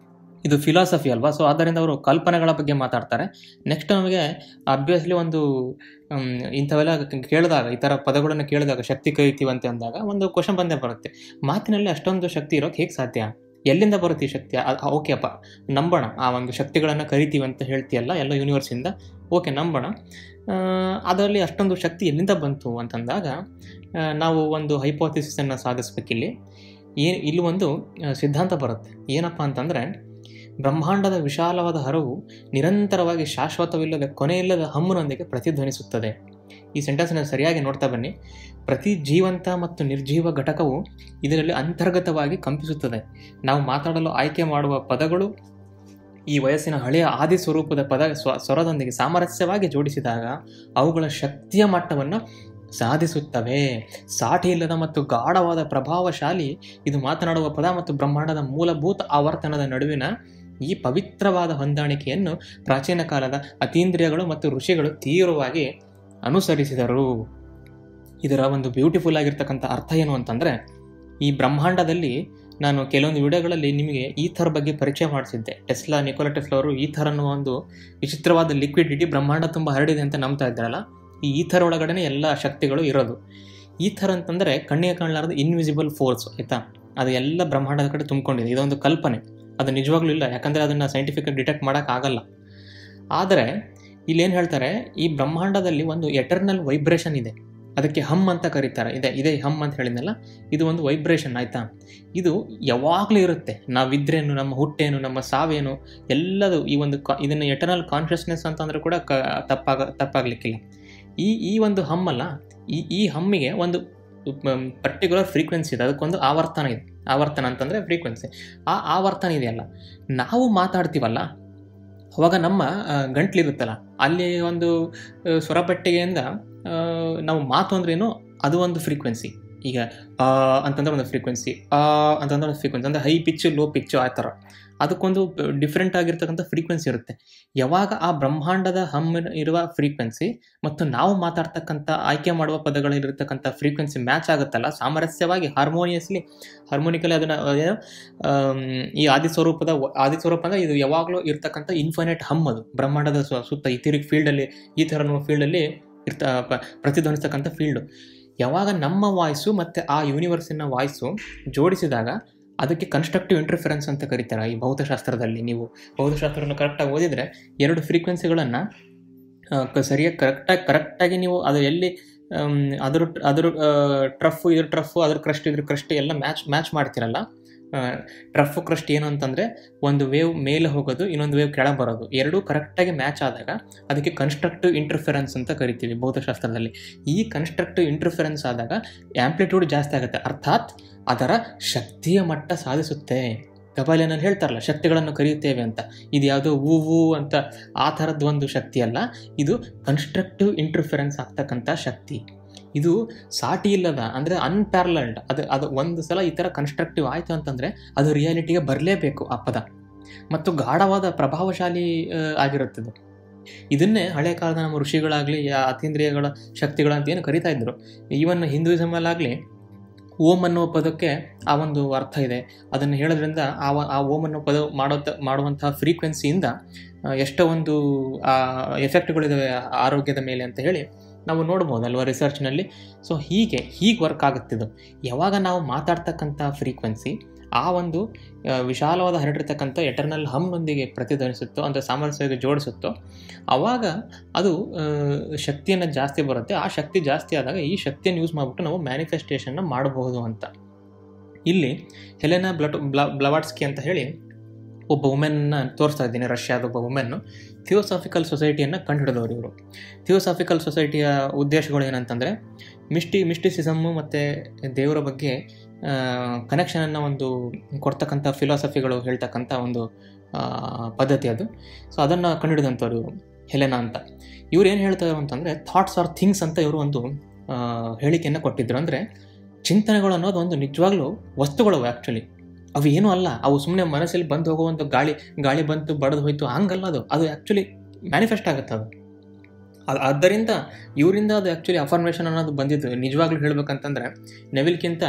ಇದು ಫಿಲಾಸಫಿ ಅಲ್ವಾ. ಸೊ ಆದ್ದರಿಂದ ಅವರು ಕಲ್ಪನೆಗಳ ಬಗ್ಗೆ ಮಾತಾಡ್ತಾರೆ. ನೆಕ್ಸ್ಟ್ ನಮಗೆ ಅಬ್ವಿಯಸ್ಲಿ ಒಂದು ಇಂಥವೆಲ್ಲ ಕೇಳಿದಾಗ, ಈ ಥರ ಪದಗಳನ್ನು ಕೇಳಿದಾಗ ಶಕ್ತಿ ಕರಿತೀವಂತೆ ಅಂದಾಗ ಒಂದು ಕ್ವಶನ್ ಬಂದೇ ಬರುತ್ತೆ. ಮಾತಿನಲ್ಲಿ ಅಷ್ಟೊಂದು ಶಕ್ತಿ ಇರೋಕ್ಕೆ ಹೇಗೆ ಸಾಧ್ಯ? ಎಲ್ಲಿಂದ ಬರುತ್ತೆ ಈ ಶಕ್ತಿ? ಓಕೆ ಅಪ್ಪ, ನಂಬೋಣ, ಆ ಒಂದು ಶಕ್ತಿಗಳನ್ನು ಕರಿತೀವಿ ಅಂತ ಹೇಳ್ತೀಯಲ್ಲ ಎಲ್ಲ ಯೂನಿವರ್ಸಿಂದ, ಓಕೆ ನಂಬೋಣ. ಅದರಲ್ಲಿ ಅಷ್ಟೊಂದು ಶಕ್ತಿ ಎಲ್ಲಿಂದ ಬಂತು ಅಂತಂದಾಗ ನಾವು ಒಂದು ಹೈಪೋಥಿಸಿಸನ್ನು ಸಾಧಿಸ್ಬೇಕಿಲ್ಲಿ. ಇಲ್ಲಿ ಒಂದು ಸಿದ್ಧಾಂತ ಬರುತ್ತೆ. ಏನಪ್ಪ ಅಂತಂದರೆ, ಬ್ರಹ್ಮಾಂಡದ ವಿಶಾಲವಾದ ಹರವು ನಿರಂತರವಾಗಿ ಶಾಶ್ವತವಿಲ್ಲದ ಕೊನೆಯಿಲ್ಲದ ಹಮ್ಮನೊಂದಿಗೆ ಪ್ರತಿಧ್ವನಿಸುತ್ತದೆ. ಈ ಸೆಂಟೆನ್ಸ್ನ ಸರಿಯಾಗಿ ನೋಡ್ತಾ ಬನ್ನಿ. ಪ್ರತಿ ಜೀವಂತ ಮತ್ತು ನಿರ್ಜೀವ ಘಟಕವು ಇದರಲ್ಲಿ ಅಂತರ್ಗತವಾಗಿ ಕಂಪಿಸುತ್ತದೆ. ನಾವು ಮಾತಾಡಲು ಆಯ್ಕೆ ಮಾಡುವ ಪದಗಳು ಈ ವಯಸ್ಸಿನ ಹಳೆಯ ಆದಿ ಸ್ವರೂಪದ ಸ್ವರದೊಂದಿಗೆ ಸಾಮರಸ್ಯವಾಗಿ ಜೋಡಿಸಿದಾಗ ಅವುಗಳ ಶಕ್ತಿಯ ಮಟ್ಟವನ್ನು ಸಾಧಿಸುತ್ತವೆ. ಸಾಟಿ ಇಲ್ಲದ ಮತ್ತು ಗಾಢವಾದ ಪ್ರಭಾವಶಾಲಿ ಇದು ಮಾತನಾಡುವ ಪದ ಮತ್ತು ಬ್ರಹ್ಮಾಂಡದ ಮೂಲಭೂತ ಆವರ್ತನದ ನಡುವಿನ ಈ ಪವಿತ್ರವಾದ ಹೊಂದಾಣಿಕೆಯನ್ನು ಪ್ರಾಚೀನ ಕಾಲದ ಅತೀಂದ್ರಿಯಗಳು ಮತ್ತು ಋಷಿಗಳು ತೀವ್ರವಾಗಿ ಅನುಸರಿಸಿದರು. ಇದರ ಒಂದು ಬ್ಯೂಟಿಫುಲ್ ಆಗಿರ್ತಕ್ಕಂಥ ಅರ್ಥ ಏನು ಅಂತಂದರೆ, ಈ ಬ್ರಹ್ಮಾಂಡದಲ್ಲಿ ನಾನು ಕೆಲವೊಂದು ವಿಡಿಯೋಗಳಲ್ಲಿ ನಿಮಗೆ ಈಥರ್ ಬಗ್ಗೆ ಪರಿಚಯ ಮಾಡಿಸಿದ್ದೆ. ನಿಕೋಲಾ ಟೆಸ್ಲಾ ಅವರು ಈಥರ್ ಅನ್ನುವ ಒಂದು ವಿಚಿತ್ರವಾದ ಲಿಕ್ವಿಡಿಟಿ ಬ್ರಹ್ಮಾಂಡ ತುಂಬ ಹರಡಿದೆ ಅಂತ ನಂಬ್ತಾ ಇದ್ದಾರಲ್ಲ, ಈ ಈಥರ್ ಒಳಗಡೆ ಎಲ್ಲ ಶಕ್ತಿಗಳು ಇರೋದು. ಈಥರ್ ಅಂತಂದರೆ ಕಣ್ಣಿಗೆ ಕಾಣಲಾರದ ಇನ್ವಿಸಿಬಲ್ ಫೋರ್ಸ್, ಆಯಿತಾ. ಅದು ಎಲ್ಲ ಬ್ರಹ್ಮಾಂಡದ ಕಡೆ ತುಂಬಿಕೊಂಡಿದೆ. ಇದೊಂದು ಕಲ್ಪನೆ, ಅದು ನಿಜವಾಗ್ಲೂ ಇಲ್ಲ, ಯಾಕಂದರೆ ಅದನ್ನು ಸೈಂಟಿಫಿಕಾಗಿ ಡಿಟೆಕ್ಟ್ ಮಾಡೋಕ್ಕಾಗಲ್ಲ. ಆದರೆ ಇಲ್ಲೇನು ಹೇಳ್ತಾರೆ, ಈ ಬ್ರಹ್ಮಾಂಡದಲ್ಲಿ ಒಂದು ಎಟರ್ನಲ್ ವೈಬ್ರೇಷನ್ ಇದೆ, ಅದಕ್ಕೆ ಹಮ್ ಅಂತ ಕರೀತಾರೆ. ಇದೇ ಹಮ್ ಅಂತ ಹೇಳಿದ್ನಲ್ಲ, ಇದು ಒಂದು ವೈಬ್ರೇಷನ್, ಆಯಿತಾ. ಇದು ಯಾವಾಗಲೂ ಇರುತ್ತೆ. ನಾವಿದ್ರೇನು, ನಮ್ಮ ಹುಟ್ಟೇನು, ನಮ್ಮ ಸಾವೇನು, ಎಲ್ಲದು ಈ ಒಂದು ಇದನ್ನು ಎಟರ್ನಲ್ ಕಾನ್ಷಿಯಸ್ನೆಸ್ ಅಂತಂದರೆ ಕೂಡ ತಪ್ಪಾಗಲಿಕ್ಕಿಲ್ಲ. ಈ ಒಂದು ಹಮ್ಮಲ್ಲ, ಈ ಹಮ್ಮಿಗೆ ಒಂದು ಪರ್ಟಿಕ್ಯುಲರ್ ಫ್ರೀಕ್ವೆನ್ಸಿ ಇದೆ, ಅದಕ್ಕೊಂದು ಆವರ್ತನ ಇದೆ. ಆವರ್ತನ ಅಂತಂದರೆ ಫ್ರೀಕ್ವೆನ್ಸಿ. ಆ ಆವರ್ತನ ಇದೆಯಲ್ಲ, ನಾವು ಮಾತಾಡ್ತೀವಲ್ಲ ಅವಾಗ ನಮ್ಮ ಗಂಟ್ಲಿರುತ್ತಲ್ಲ, ಅಲ್ಲಿ ಒಂದು ಸ್ವರಪೆಟ್ಟಿಗೆಯಿಂದ ನಾವು ಮಾತು ಅಂದ್ರೇನು, ಅದು ಒಂದು ಫ್ರೀಕ್ವೆನ್ಸಿ. ಈಗ ಅಂತಂದ್ರೆ ಒಂದು ಫ್ರೀಕ್ವೆನ್ಸಿ, ಅಂತಂದ್ರೆ ಒಂದು ಫ್ರೀಕ್ವೆನ್ಸಿ, ಅಂದರೆ ಹೈ ಪಿಚ್ಚು, ಲೋ ಪಿಚ್ಚು, ಆ ಥರ ಅದಕ್ಕೊಂದು ಡಿಫ್ರೆಂಟ್ ಆಗಿರ್ತಕ್ಕಂಥ ಫ್ರೀಕ್ವೆನ್ಸಿ ಇರುತ್ತೆ. ಯಾವಾಗ ಆ ಬ್ರಹ್ಮಾಂಡದ ಹಮ್ ಇರುವ ಫ್ರೀಕ್ವೆನ್ಸಿ ಮತ್ತು ನಾವು ಮಾತಾಡ್ತಕ್ಕಂಥ ಆಯ್ಕೆ ಮಾಡುವ ಪದಗಳಲ್ಲಿರ್ತಕ್ಕಂಥ ಫ್ರೀಕ್ವೆನ್ಸಿ ಮ್ಯಾಚ್ ಆಗುತ್ತಲ್ಲ, ಸಾಮರಸ್ಯವಾಗಿ ಹಾರ್ಮೋನಿಕಲಿ ಅದನ್ನು ಈ ಆದಿಸ್ವರೂಪ ಅಂದರೆ ಇದು ಯಾವಾಗಲೂ ಇರ್ತಕ್ಕಂಥ ಇನ್ಫೈನೈಟ್ ಹಮ್, ಅದು ಬ್ರಹ್ಮಾಂಡದ ಸುತ್ತ ಇಥಿರಿಕ್ ಫೀಲ್ಡಲ್ಲಿ, ಈ ಥರ ಫೀಲ್ಡಲ್ಲಿ ಪ್ರತಿಧ್ವನಿಸ್ತಕ್ಕಂಥ ಫೀಲ್ಡು. ಯಾವಾಗ ನಮ್ಮ ವಾಯ್ಸು ಮತ್ತು ಆ ಯೂನಿವರ್ಸಿನ ವಾಯ್ಸು ಜೋಡಿಸಿದಾಗ ಅದಕ್ಕೆ ಕನ್ಸ್ಟ್ರಕ್ಟಿವ್ ಇಂಟರ್ಫಿರೆನ್ಸ್ ಅಂತ ಕರೀತಾರೆ. ಈ ಭೌತಶಾಸ್ತ್ರದಲ್ಲಿ ನೀವು ಭೌತಶಾಸ್ತ್ರವನ್ನು ಕರೆಕ್ಟಾಗಿ ಓದಿದರೆ, ಎರಡು ಫ್ರೀಕ್ವೆನ್ಸಿಗಳನ್ನು ಸರಿಯಾಗಿ ಕರೆಕ್ಟಾಗಿ ನೀವು ಅದು ಎಲ್ಲಿ ಅದ್ರ ಟ್ರಫು ಇದ್ರ ಟ್ರಫು, ಅದ್ರ ಕ್ರಸ್ಟ್ ಇದ್ರ ಕ್ರಸ್ಟ್ ಎಲ್ಲ ಮ್ಯಾಚ್ ಮಾಡ್ತಿರಲ್ಲ. ಟ್ರಫು ಕ್ರಸ್ಟ್ ಏನು ಅಂತಂದರೆ, ಒಂದು ವೇವ್ ಮೇಲೆ ಹೋಗೋದು, ಇನ್ನೊಂದು ವೇವ್ ಕೆಳಗೆ ಬರೋದು, ಎರಡೂ ಕರೆಕ್ಟಾಗಿ ಮ್ಯಾಚ್ ಆದಾಗ ಅದಕ್ಕೆ ಕನ್ಸ್ಟ್ರಕ್ಟಿವ್ ಇಂಟರ್ಫಿರೆನ್ಸ್ ಅಂತ ಕರಿತೀವಿ ಭೌತಶಾಸ್ತ್ರದಲ್ಲಿ. ಈ ಕನ್ಸ್ಟ್ರಕ್ಟಿವ್ ಇಂಟರ್ಫಿರೆನ್ಸ್ ಆದಾಗ ಆ್ಯಂಪ್ಲಿಟ್ಯೂಡ್ ಜಾಸ್ತಿ ಆಗುತ್ತೆ, ಅರ್ಥಾತ್ ಅದರ ಶಕ್ತಿಯ ಮಟ್ಟ ಸಾಧಿಸುತ್ತೆ. ಕಬಾಲಿನಲ್ಲಿ ಹೇಳ್ತಾರಲ್ಲ, ಶಕ್ತಿಗಳನ್ನು ಕರೆಯುತ್ತೇವೆ ಅಂತ. ಇದು ಯಾವುದೋ ಹೂವು ಅಂತ ಆ ಥರದ್ದು ಒಂದು ಶಕ್ತಿ ಅಲ್ಲ, ಇದು ಕನ್ಸ್ಟ್ರಕ್ಟಿವ್ ಇಂಟರ್ಫಿರೆನ್ಸ್ ಆಗ್ತಕ್ಕಂಥ ಶಕ್ತಿ. ಇದು ಸಾಟಿ ಇಲ್ಲದ, ಅಂದರೆ ಅನ್ಪ್ಯಾರಲಲ್ಡ್. ಅದು ಒಂದು ಸಲ ಈ ಥರ ಕನ್ಸ್ಟ್ರಕ್ಟಿವ್ ಆಯಿತು ಅಂತಂದರೆ ಅದು ರಿಯಾಲಿಟಿಗೆ ಬರಲೇಬೇಕು ಆ ಪದ, ಮತ್ತು ಗಾಢವಾದ ಪ್ರಭಾವಶಾಲಿ ಆಗಿರುತ್ತದೆ. ಇದನ್ನೇ ಹಳೆ ಕಾಲದ ನಮ್ಮ ಋಷಿಗಳಾಗಲಿ ಅತೀಂದ್ರಿಯಗಳ ಶಕ್ತಿಗಳಂತ ಏನು ಕರಿತಾ ಇದ್ರು. ಈವನ್ ಹಿಂದೂಯಿಸಮಲ್ಲಾಗಲಿ ಓಂ ಅನ್ನುವ ಪದಕ್ಕೆ ಆ ಒಂದು ಅರ್ಥ ಇದೆ. ಅದನ್ನು ಹೇಳೋದ್ರಿಂದ ಆ ಓಂ ಅನ್ನೋ ಪದ ಮಾಡುವಂತಹ ಫ್ರೀಕ್ವೆನ್ಸಿಯಿಂದ ಎಷ್ಟೋ ಒಂದು ಎಫೆಕ್ಟ್ಗಳಿದ್ದಾವೆ ಆರೋಗ್ಯದ ಮೇಲೆ ಅಂತ ಹೇಳಿ ನಾವು ನೋಡ್ಬೋದಲ್ವ ರಿಸರ್ಚ್ನಲ್ಲಿ. ಸೊ ಹೀಗೆ ವರ್ಕ್ ಆಗುತ್ತಿದ್ದು, ಯಾವಾಗ ನಾವು ಮಾತಾಡ್ತಕ್ಕಂಥ ಫ್ರೀಕ್ವೆನ್ಸಿ ಆ ಒಂದು ವಿಶಾಲವಾದ ಹರಡಿರ್ತಕ್ಕಂಥ ಎಟರ್ನಲ್ ಹಮ್ನೊಂದಿಗೆ ಪ್ರತಿಧ್ವನಿಸುತ್ತೋ, ಅಂದರೆ ಸಾಮರಸ್ಯವಾಗಿ ಜೋಡಿಸುತ್ತೋ, ಆವಾಗ ಅದು ಶಕ್ತಿಯನ್ನು ಜಾಸ್ತಿ ಬರುತ್ತೆ. ಆ ಶಕ್ತಿ ಜಾಸ್ತಿ ಆದಾಗ ಈ ಶಕ್ತಿಯನ್ನು ಯೂಸ್ ಮಾಡಿಬಿಟ್ಟು ನಾವು ಮ್ಯಾನಿಫೆಸ್ಟೇಷನ್ನ ಮಾಡಬಹುದು ಅಂತ. ಇಲ್ಲಿ ಹೆಲೆನಾ ಬ್ಲವಾಟ್ಸ್ಕಿ ಅಂತ ಹೇಳಿ ಒಬ್ಬ ವುಮೆನ್ನ ತೋರಿಸ್ತಾ ಇದ್ದೀನಿ, ರಷ್ಯಾದ ಒಬ್ಬ ವುಮೆನ್ನು. ಥಿಯೋಸಾಫಿಕಲ್ ಸೊಸೈಟಿಯನ್ನು ಕಂಡುಹಿಡಿದವರು ಇವರು. ಥಿಯೋಸಾಫಿಕಲ್ ಸೊಸೈಟಿಯ ಉದ್ದೇಶಗಳು ಏನಂತಂದರೆ, ಮಿಸ್ಟಿಸಿಸಮ್ಮು ಮತ್ತು ದೇವರ ಬಗ್ಗೆ ಕನೆಕ್ಷನನ್ನು ಒಂದು ಕೊಡ್ತಕ್ಕಂಥ ಫಿಲಾಸಫಿಗಳು ಹೇಳ್ತಕ್ಕಂಥ ಒಂದು ಪದ್ಧತಿ ಅದು. ಸೊ ಅದನ್ನು ಕಂಡುಹಿಡಿದಂಥವ್ರು ಇವರು, ಹೆಲೆನಾ ಅಂತ. ಇವ್ರು ಏನು ಹೇಳ್ತಾರೆ ಅಂತಂದರೆ, ಥಾಟ್ಸ್ ಆರ್ ಥಿಂಗ್ಸ್ ಅಂತ ಇವರು ಒಂದು ಹೇಳಿಕೆಯನ್ನು ಕೊಟ್ಟಿದ್ದರು. ಅಂದರೆ ಚಿಂತನೆಗಳು ಅನ್ನೋದು ಒಂದು ನಿಜವಾಗ್ಲೂ ವಸ್ತುಗಳು, ಆ್ಯಕ್ಚುಲಿ ಅವು ಏನೂ ಅಲ್ಲ, ಅವು ಸುಮ್ಮನೆ ಮನಸ್ಸಲ್ಲಿ ಬಂದು ಹೋಗುವಂಥ ಗಾಳಿ ಬಂತು ಬಡದು ಹೋಯ್ತು ಹಂಗಲ್ಲ, ಅದು ಆ್ಯಕ್ಚುಲಿ ಮ್ಯಾನಿಫೆಸ್ಟ್ ಆಗುತ್ತೆ ಅದು. ಆದ್ದರಿಂದ ಇವರಿಂದ ಅದು ಆ್ಯಕ್ಚುಲಿ ಅಫರ್ಮೇಷನ್ ಅನ್ನೋದು ಬಂದಿದ್ದು. ನಿಜವಾಗ್ಲೂ ಹೇಳ್ಬೇಕಂತಂದರೆ ನೆವಿಲ್ಗಿಂತ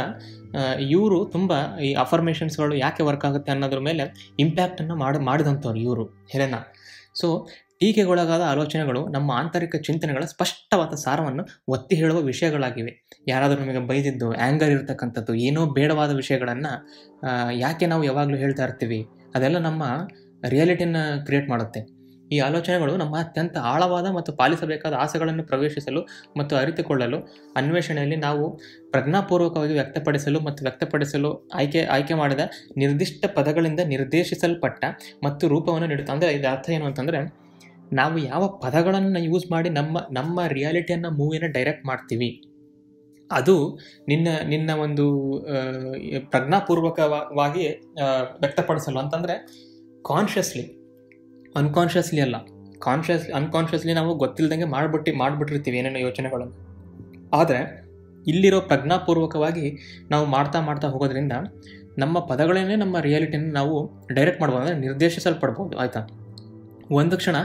ಇವರು ತುಂಬ ಈ ಅಫರ್ಮೇಷನ್ಸ್ಗಳು ಯಾಕೆ ವರ್ಕ್ ಆಗುತ್ತೆ ಅನ್ನೋದ್ರ ಮೇಲೆ ಇಂಪ್ಯಾಕ್ಟನ್ನು ಮಾಡಿದಂಥವ್ರು ಇವರು, ಹೆಲೆನಾ. ಸೊ ಟೀಕೆಗೊಳಗಾದ ಆಲೋಚನೆಗಳು ನಮ್ಮ ಆಂತರಿಕ ಚಿಂತನೆಗಳ ಸ್ಪಷ್ಟವಾದ ಸಾರವನ್ನು ಒತ್ತಿ ಹೇಳುವ ವಿಷಯಗಳಾಗಿವೆ. ಯಾರಾದರೂ ನಮಗೆ ಬೈದಿದ್ದು, ಆ್ಯಂಗರ್ ಇರತಕ್ಕಂಥದ್ದು, ಏನೋ ಬೇಡವಾದ ವಿಷಯಗಳನ್ನು ಯಾಕೆ ನಾವು ಯಾವಾಗಲೂ ಹೇಳ್ತಾ ಇರ್ತೀವಿ, ಅದೆಲ್ಲ ನಮ್ಮ ರಿಯಾಲಿಟಿಯನ್ನು ಕ್ರಿಯೇಟ್ ಮಾಡುತ್ತೆ. ಈ ಆಲೋಚನೆಗಳು ನಮ್ಮ ಅತ್ಯಂತ ಆಳವಾದ ಮತ್ತು ಪಾಲಿಸಬೇಕಾದ ಆಸೆಗಳನ್ನು ಪ್ರವೇಶಿಸಲು ಮತ್ತು ಅರಿತುಕೊಳ್ಳಲು ಅನ್ವೇಷಣೆಯಲ್ಲಿ ನಾವು ಪ್ರಜ್ಞಾಪೂರ್ವಕವಾಗಿ ವ್ಯಕ್ತಪಡಿಸಲು ಆಯ್ಕೆ ಮಾಡಿದ ನಿರ್ದಿಷ್ಟ ಪದಗಳಿಂದ ನಿರ್ದೇಶಿಸಲ್ಪಟ್ಟ ಮತ್ತು ರೂಪವನ್ನು ನೀಡುತ್ತೆ. ಅಂದರೆ ಇದರ ಅರ್ಥ ಏನು ಅಂತಂದರೆ, ನಾವು ಯಾವ ಪದಗಳನ್ನು ಯೂಸ್ ಮಾಡಿ ನಮ್ಮ ರಿಯಾಲಿಟಿಯನ್ನು ಮೂವಿಯನ್ನು ಡೈರೆಕ್ಟ್ ಮಾಡ್ತೀವಿ, ಅದು ನಿನ್ನ ಒಂದು ಪ್ರಜ್ಞಾಪೂರ್ವಕವಾಗಿ ವ್ಯಕ್ತಪಡಿಸಲು ಅಂತಂದರೆ ಅನ್ಕಾನ್ಷಿಯಸ್ಲಿ ಅಲ್ಲ, ಅನ್ಕಾನ್ಷಿಯಸ್ಲಿ ನಾವು ಗೊತ್ತಿಲ್ಲದಂಗೆ ಮಾಡಿಬಿಟ್ಟಿರ್ತೀವಿ ಏನೇನೋ ಯೋಚನೆಗಳನ್ನು. ಆದರೆ ಇಲ್ಲಿರೋ ಪ್ರಜ್ಞಾಪೂರ್ವಕವಾಗಿ ನಾವು ಮಾಡ್ತಾ ಹೋಗೋದ್ರಿಂದ ನಮ್ಮ ಪದಗಳನ್ನೇ ನಮ್ಮ ರಿಯಾಲಿಟಿಯನ್ನು ನಾವು ಡೈರೆಕ್ಟ್ ಮಾಡ್ಬೋದು, ಅಂದರೆ ನಿರ್ದೇಶಿಸಲ್ಪಡ್ಬೋದು, ಆಯಿತಾ. ಒಂದು ಕ್ಷಣ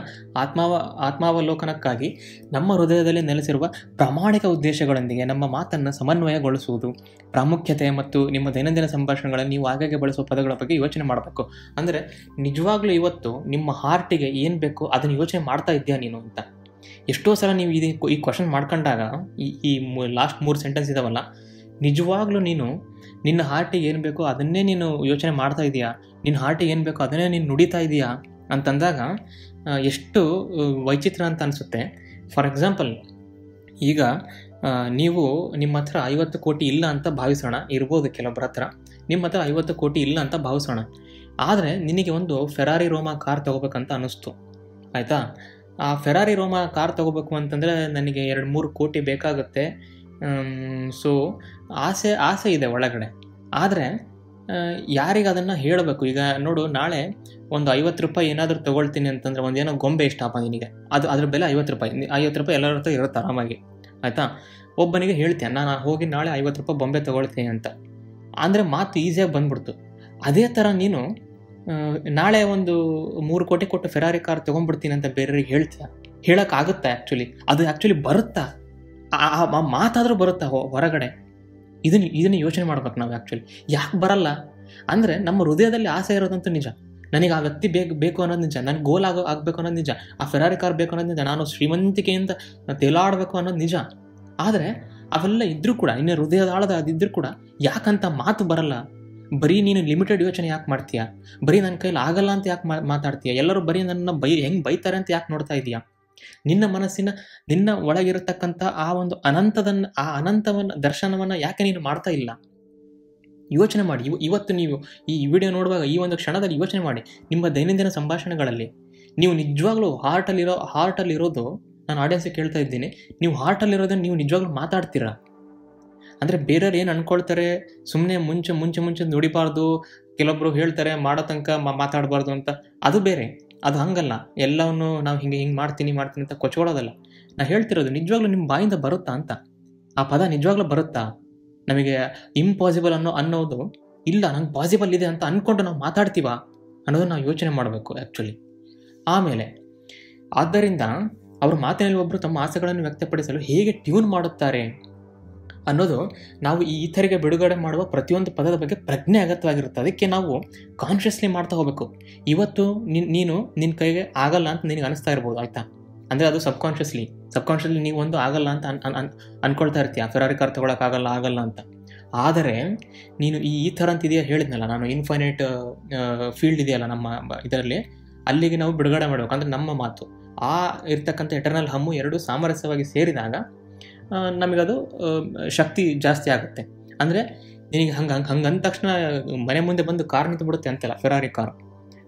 ಆತ್ಮಾವಲೋಕನಕ್ಕಾಗಿ ನಮ್ಮ ಹೃದಯದಲ್ಲಿ ನೆಲೆಸಿರುವ ಪ್ರಾಮಾಣಿಕ ಉದ್ದೇಶಗಳೊಂದಿಗೆ ನಮ್ಮ ಮಾತನ್ನು ಸಮನ್ವಯಗೊಳಿಸುವುದು ಪ್ರಾಮುಖ್ಯತೆ ಮತ್ತು ನಿಮ್ಮ ದೈನಂದಿನ ಸಂಭಾಷಣೆಗಳಲ್ಲಿ ನೀವು ಆಗಾಗ್ಗೆ ಬಳಸುವ ಪದಗಳ ಬಗ್ಗೆ ಯೋಚನೆ ಮಾಡಬೇಕು. ಅಂದರೆ ನಿಜವಾಗ್ಲೂ ಇವತ್ತು ನಿಮ್ಮ ಹಾರ್ಟಿಗೆ ಏನು ಬೇಕೋ ಅದನ್ನು ಯೋಚನೆ ಮಾಡ್ತಾ ಇದೆಯಾ ನೀನು ಅಂತ. ಎಷ್ಟೋ ಸಲ ನೀವು ಈ ಕ್ವಶನ್ ಮಾಡ್ಕೊಂಡಾಗ ಈ ಲಾಸ್ಟ್ 3 ಸೆಂಟೆನ್ಸ್ ಇದಾವಲ್ಲ, ನಿಜವಾಗ್ಲೂ ನೀನು ನಿನ್ನ ಹಾರ್ಟಿಗೆ ಏನು ಬೇಕೋ ಅದನ್ನೇ ನೀನು ಯೋಚನೆ ಮಾಡ್ತಾ ಇದೆಯಾ, ನಿನ್ನ ಹಾರ್ಟಿಗೆ ಏನು ಬೇಕೋ ಅದನ್ನೇ ನೀನು ನುಡಿತಾ ಇದೆಯಾ ಅಂತಂದಾಗ ಎಷ್ಟು ವೈಚಿತ್ರ ಅಂತ ಅನಿಸುತ್ತೆ. ಫಾರ್ ಎಕ್ಸಾಂಪಲ್, ಈಗ ನೀವು ನಿಮ್ಮ ಹತ್ರ 50 ಕೋಟಿ ಇಲ್ಲ ಅಂತ ಭಾವಿಸೋಣ, ಇರ್ಬೋದು ಕೆಲವೊಬ್ಬರ ಹತ್ರ ನಿಮ್ಮ ಹತ್ರ 50 ಕೋಟಿ ಇಲ್ಲ ಅಂತ ಭಾವಿಸೋಣ. ಆದರೆ ನಿನಗೆ ಒಂದು ಫೆರಾರಿ ರೋಮಾ ಕಾರ್ ತೊಗೋಬೇಕಂತ ಅನ್ನಿಸ್ತು, ಆಯಿತಾ? ಆ ಫೆರಾರಿ ರೋಮಾ ಕಾರ್ ತೊಗೋಬೇಕು ಅಂತಂದರೆ ನನಗೆ 2-3 ಕೋಟಿ ಬೇಕಾಗುತ್ತೆ. ಸೊ ಆಸೆ ಇದೆ ಒಳಗಡೆ. ಆದರೆ ಯಾರಿಗೆ ಅದನ್ನು ಹೇಳಬೇಕು? ಈಗ ನೋಡು, ನಾಳೆ ಒಂದು 50 ರೂಪಾಯಿ ಏನಾದರೂ ತೊಗೊಳ್ತೀನಿ ಅಂತಂದರೆ, ಒಂದು ಏನೋ ಗೊಂಬೆ ಇಷ್ಟಪ್ಪ ನಿನಗೆ, ಅದ್ರ ಬೆಲೆ 50 ರೂಪಾಯಿ. 50 ರೂಪಾಯಿ ಎಲ್ಲರ ಹತ್ರ ಇರುತ್ತೆ ಆರಾಮಾಗಿ, ಆಯಿತಾ? ಒಬ್ಬನಿಗೆ ಹೇಳ್ತೇನೆ, ನಾನು ಹೋಗಿ ನಾಳೆ 50 ರೂಪಾಯಿ ಬೊಂಬೆ ತೊಗೊಳ್ತೀನಿ ಅಂತ, ಅಂದರೆ ಮಾತು ಈಸಿಯಾಗಿ ಬಂದ್ಬಿಡ್ತು. ಅದೇ ಥರ ನೀನು ನಾಳೆ ಒಂದು 3 ಕೋಟಿ ಕೊಟ್ಟು ಫೆರಾರಿ ಕಾರ್ ತೊಗೊಂಡ್ಬಿಡ್ತೀನಿ ಅಂತ ಬೇರೆಯವ್ರಿಗೆ ಹೇಳ್ತೀಯ? ಹೇಳೋಕ್ಕಾಗುತ್ತಾ? ಅದು ಬರುತ್ತಾ? ಆ ಮಾತಾದರೂ ಬರುತ್ತಾ ಹೊರಗಡೆ? ಇದನ್ನು ಯೋಚನೆ ಮಾಡ್ಬೇಕು ನಾವು. ಯಾಕೆ ಬರಲ್ಲ ಅಂದರೆ ನಮ್ಮ ಹೃದಯದಲ್ಲಿ ಆಸೆ ಇರೋದಂತೂ ನಿಜ. ನನಗೆ ಆ ವ್ಯಕ್ತಿ ಬೇಕು ಅನ್ನೋದು ನಿಜ, ನನಗೆ ಗೋಲ್ ಆಗಬೇಕು ಅನ್ನೋದು ನಿಜ, ಆ ಫೆರಾರಿ ಕಾರ್ ಬೇಕು ಅನ್ನೋದು ನಿಜ, ನಾನು ಶ್ರೀಮಂತಿಕೆಯಿಂದ ತೇಲಾಡಬೇಕು ಅನ್ನೋದು ನಿಜ. ಆದರೆ ಅವೆಲ್ಲ ಇದ್ದರೂ ಕೂಡ, ಇನ್ನು ಹೃದಯದ ಆಳದ ಅದಿದ್ದರೂ ಕೂಡ ಯಾಕಂತ ಮಾತು ಬರಲ್ಲ? ಬರೀ ನೀನು ಲಿಮಿಟೆಡ್ ಯೋಚನೆ ಯಾಕೆ ಮಾಡ್ತೀಯ? ಬರೀ ನನ್ನ ಕೈಲಿ ಆಗಲ್ಲ ಅಂತ ಯಾಕೆ ಮಾತಾಡ್ತೀಯ? ಎಲ್ಲರೂ ಬರೀ ನನ್ನ ಹೆಂಗೆ ಬೈತಾರೆ ಅಂತ ಯಾಕೆ ನೋಡ್ತಾ ಇದೀಯಾ? ನಿನ್ನ ಒಳಗಿರತಕ್ಕಂಥ ಆ ಒಂದು ಅನಂತವನ್ನ ದರ್ಶನವನ್ನು ಯಾಕೆ ನೀನು ಮಾಡ್ತಾ ಇಲ್ಲ? ಯೋಚನೆ ಮಾಡಿ. ಇವತ್ತು ನೀವು ಈ ವಿಡಿಯೋ ನೋಡುವಾಗ ಈ ಒಂದು ಕ್ಷಣದಲ್ಲಿ ಯೋಚನೆ ಮಾಡಿ. ನಿಮ್ಮ ದೈನಂದಿನ ಸಂಭಾಷಣೆಗಳಲ್ಲಿ ನೀವು ನಿಜವಾಗ್ಲೂ ಹಾರ್ಟಲ್ಲಿರೋದು, ನಾನು ಆಡಿಯನ್ಸಿಗೆ ಕೇಳ್ತಾ ಇದ್ದೀನಿ, ನೀವು ಹಾರ್ಟಲ್ಲಿರೋದನ್ನು ನೀವು ನಿಜವಾಗ್ಲೂ ಮಾತಾಡ್ತೀರಾ? ಅಂದರೆ ಬೇರೆಯವ್ರು ಏನು ಅನ್ಕೊಳ್ತಾರೆ, ಸುಮ್ಮನೆ ಮುಂಚೆ ನುಡಿಬಾರ್ದು, ಕೆಲವೊಬ್ರು ಹೇಳ್ತಾರೆ ಮಾಡೋ ತನಕ ಮಾತಾಡಬಾರ್ದು ಅಂತ, ಅದು ಬೇರೆ. ಅದು ಹಂಗಲ್ಲ. ಎಲ್ಲವನ್ನು ನಾವು ಹಿಂಗೆ ಮಾಡ್ತೀನಿ ಅಂತ ಕೊಚ್ಕೊಳ್ಳೋದಲ್ಲ. ನಾನು ಹೇಳ್ತಿರೋದು ನಿಜವಾಗ್ಲೂ ನಿಮ್ಮ ಬಾಯಿಂದ ಬರುತ್ತಾ ಅಂತ. ಆ ಪದ ನಿಜವಾಗ್ಲೂ ಬರುತ್ತಾ? ನಮಗೆ ಇಂಪಾಸಿಬಲ್ ಅನ್ನೋದು ಇಲ್ಲ, ನಂಗೆ ಪಾಸಿಬಲ್ ಇದೆ ಅಂತ ಅಂದ್ಕೊಂಡು ನಾವು ಮಾತಾಡ್ತೀವ ಅನ್ನೋದನ್ನು ನಾವು ಯೋಚನೆ ಮಾಡಬೇಕು ಆಮೇಲೆ ಆದ್ದರಿಂದ ಅವ್ರ ಮಾತಿನಲ್ಲಿ ಒಬ್ಬರು ತಮ್ಮ ಆಸೆಗಳನ್ನು ವ್ಯಕ್ತಪಡಿಸಲು ಹೇಗೆ ಟ್ಯೂನ್ ಮಾಡುತ್ತಾರೆ ಅನ್ನೋದು ನಾವು ಈ ಇತರಿಗೆ ಬಿಡುಗಡೆ ಮಾಡುವ ಪ್ರತಿಯೊಂದು ಪದದ ಬಗ್ಗೆ ಪ್ರಜ್ಞೆ ಅಗತ್ಯವಾಗಿರುತ್ತೆ. ಅದಕ್ಕೆ ನಾವು ಕಾನ್ಷಿಯಸ್ಲಿ ಮಾಡ್ತಾ ಹೋಗಬೇಕು. ಇವತ್ತು ನೀನು ನಿನ್ನ ಕೈಗೆ ಆಗಲ್ಲ ಅಂತ ನಿನಗೆ ಅನಿಸ್ತಾ ಇರ್ಬೋದು, ಆಯಿತಾ? ಅಂದರೆ ಅದು ಸಬ್ಕಾನ್ಷಿಯಸ್ಲಿ ನೀವು ಒಂದು ಆಗಲ್ಲ ಅಂತ ಅನ್ಕೊಳ್ತಾ ಇರ್ತೀಯ, ಫೆರಾರಿ ಕಾರ್ ತೊಗೊಳಕ್ಕಾಗಲ್ಲ ಅಂತ. ಆದರೆ ನೀನು ಈ ಥರ ಅಂತಿದೆಯಾ ಹೇಳಿದ್ನಲ್ಲ ನಾನು, ಇನ್ಫೈನೈಟ್ ಫೀಲ್ಡ್ ಇದೆಯಲ್ಲ ನಮ್ಮ ಇದರಲ್ಲಿ, ಅಲ್ಲಿಗೆ ನಾವು ಬಿಡುಗಡೆ ಮಾಡಬೇಕು. ಅಂದರೆ ನಮ್ಮ ಮಾತು, ಆ ಇರ್ತಕ್ಕಂಥ ಎಟರ್ನಲ್ ಹಮ್ಮು ಎರಡೂ ಸಾಮರಸ್ಯವಾಗಿ ಸೇರಿದಾಗ ನಮಗದು ಶಕ್ತಿ ಜಾಸ್ತಿ ಆಗುತ್ತೆ. ಅಂದರೆ ನಿನಗೆ ಹಂಗಂದ ತಕ್ಷಣ ಮನೆ ಮುಂದೆ ಬಂದು ಕಾರ್ ನಿಂತು ಬಿಡುತ್ತೆ ಅಂತಲ್ಲ, ಫೆರಾರಿ ಕಾರ್.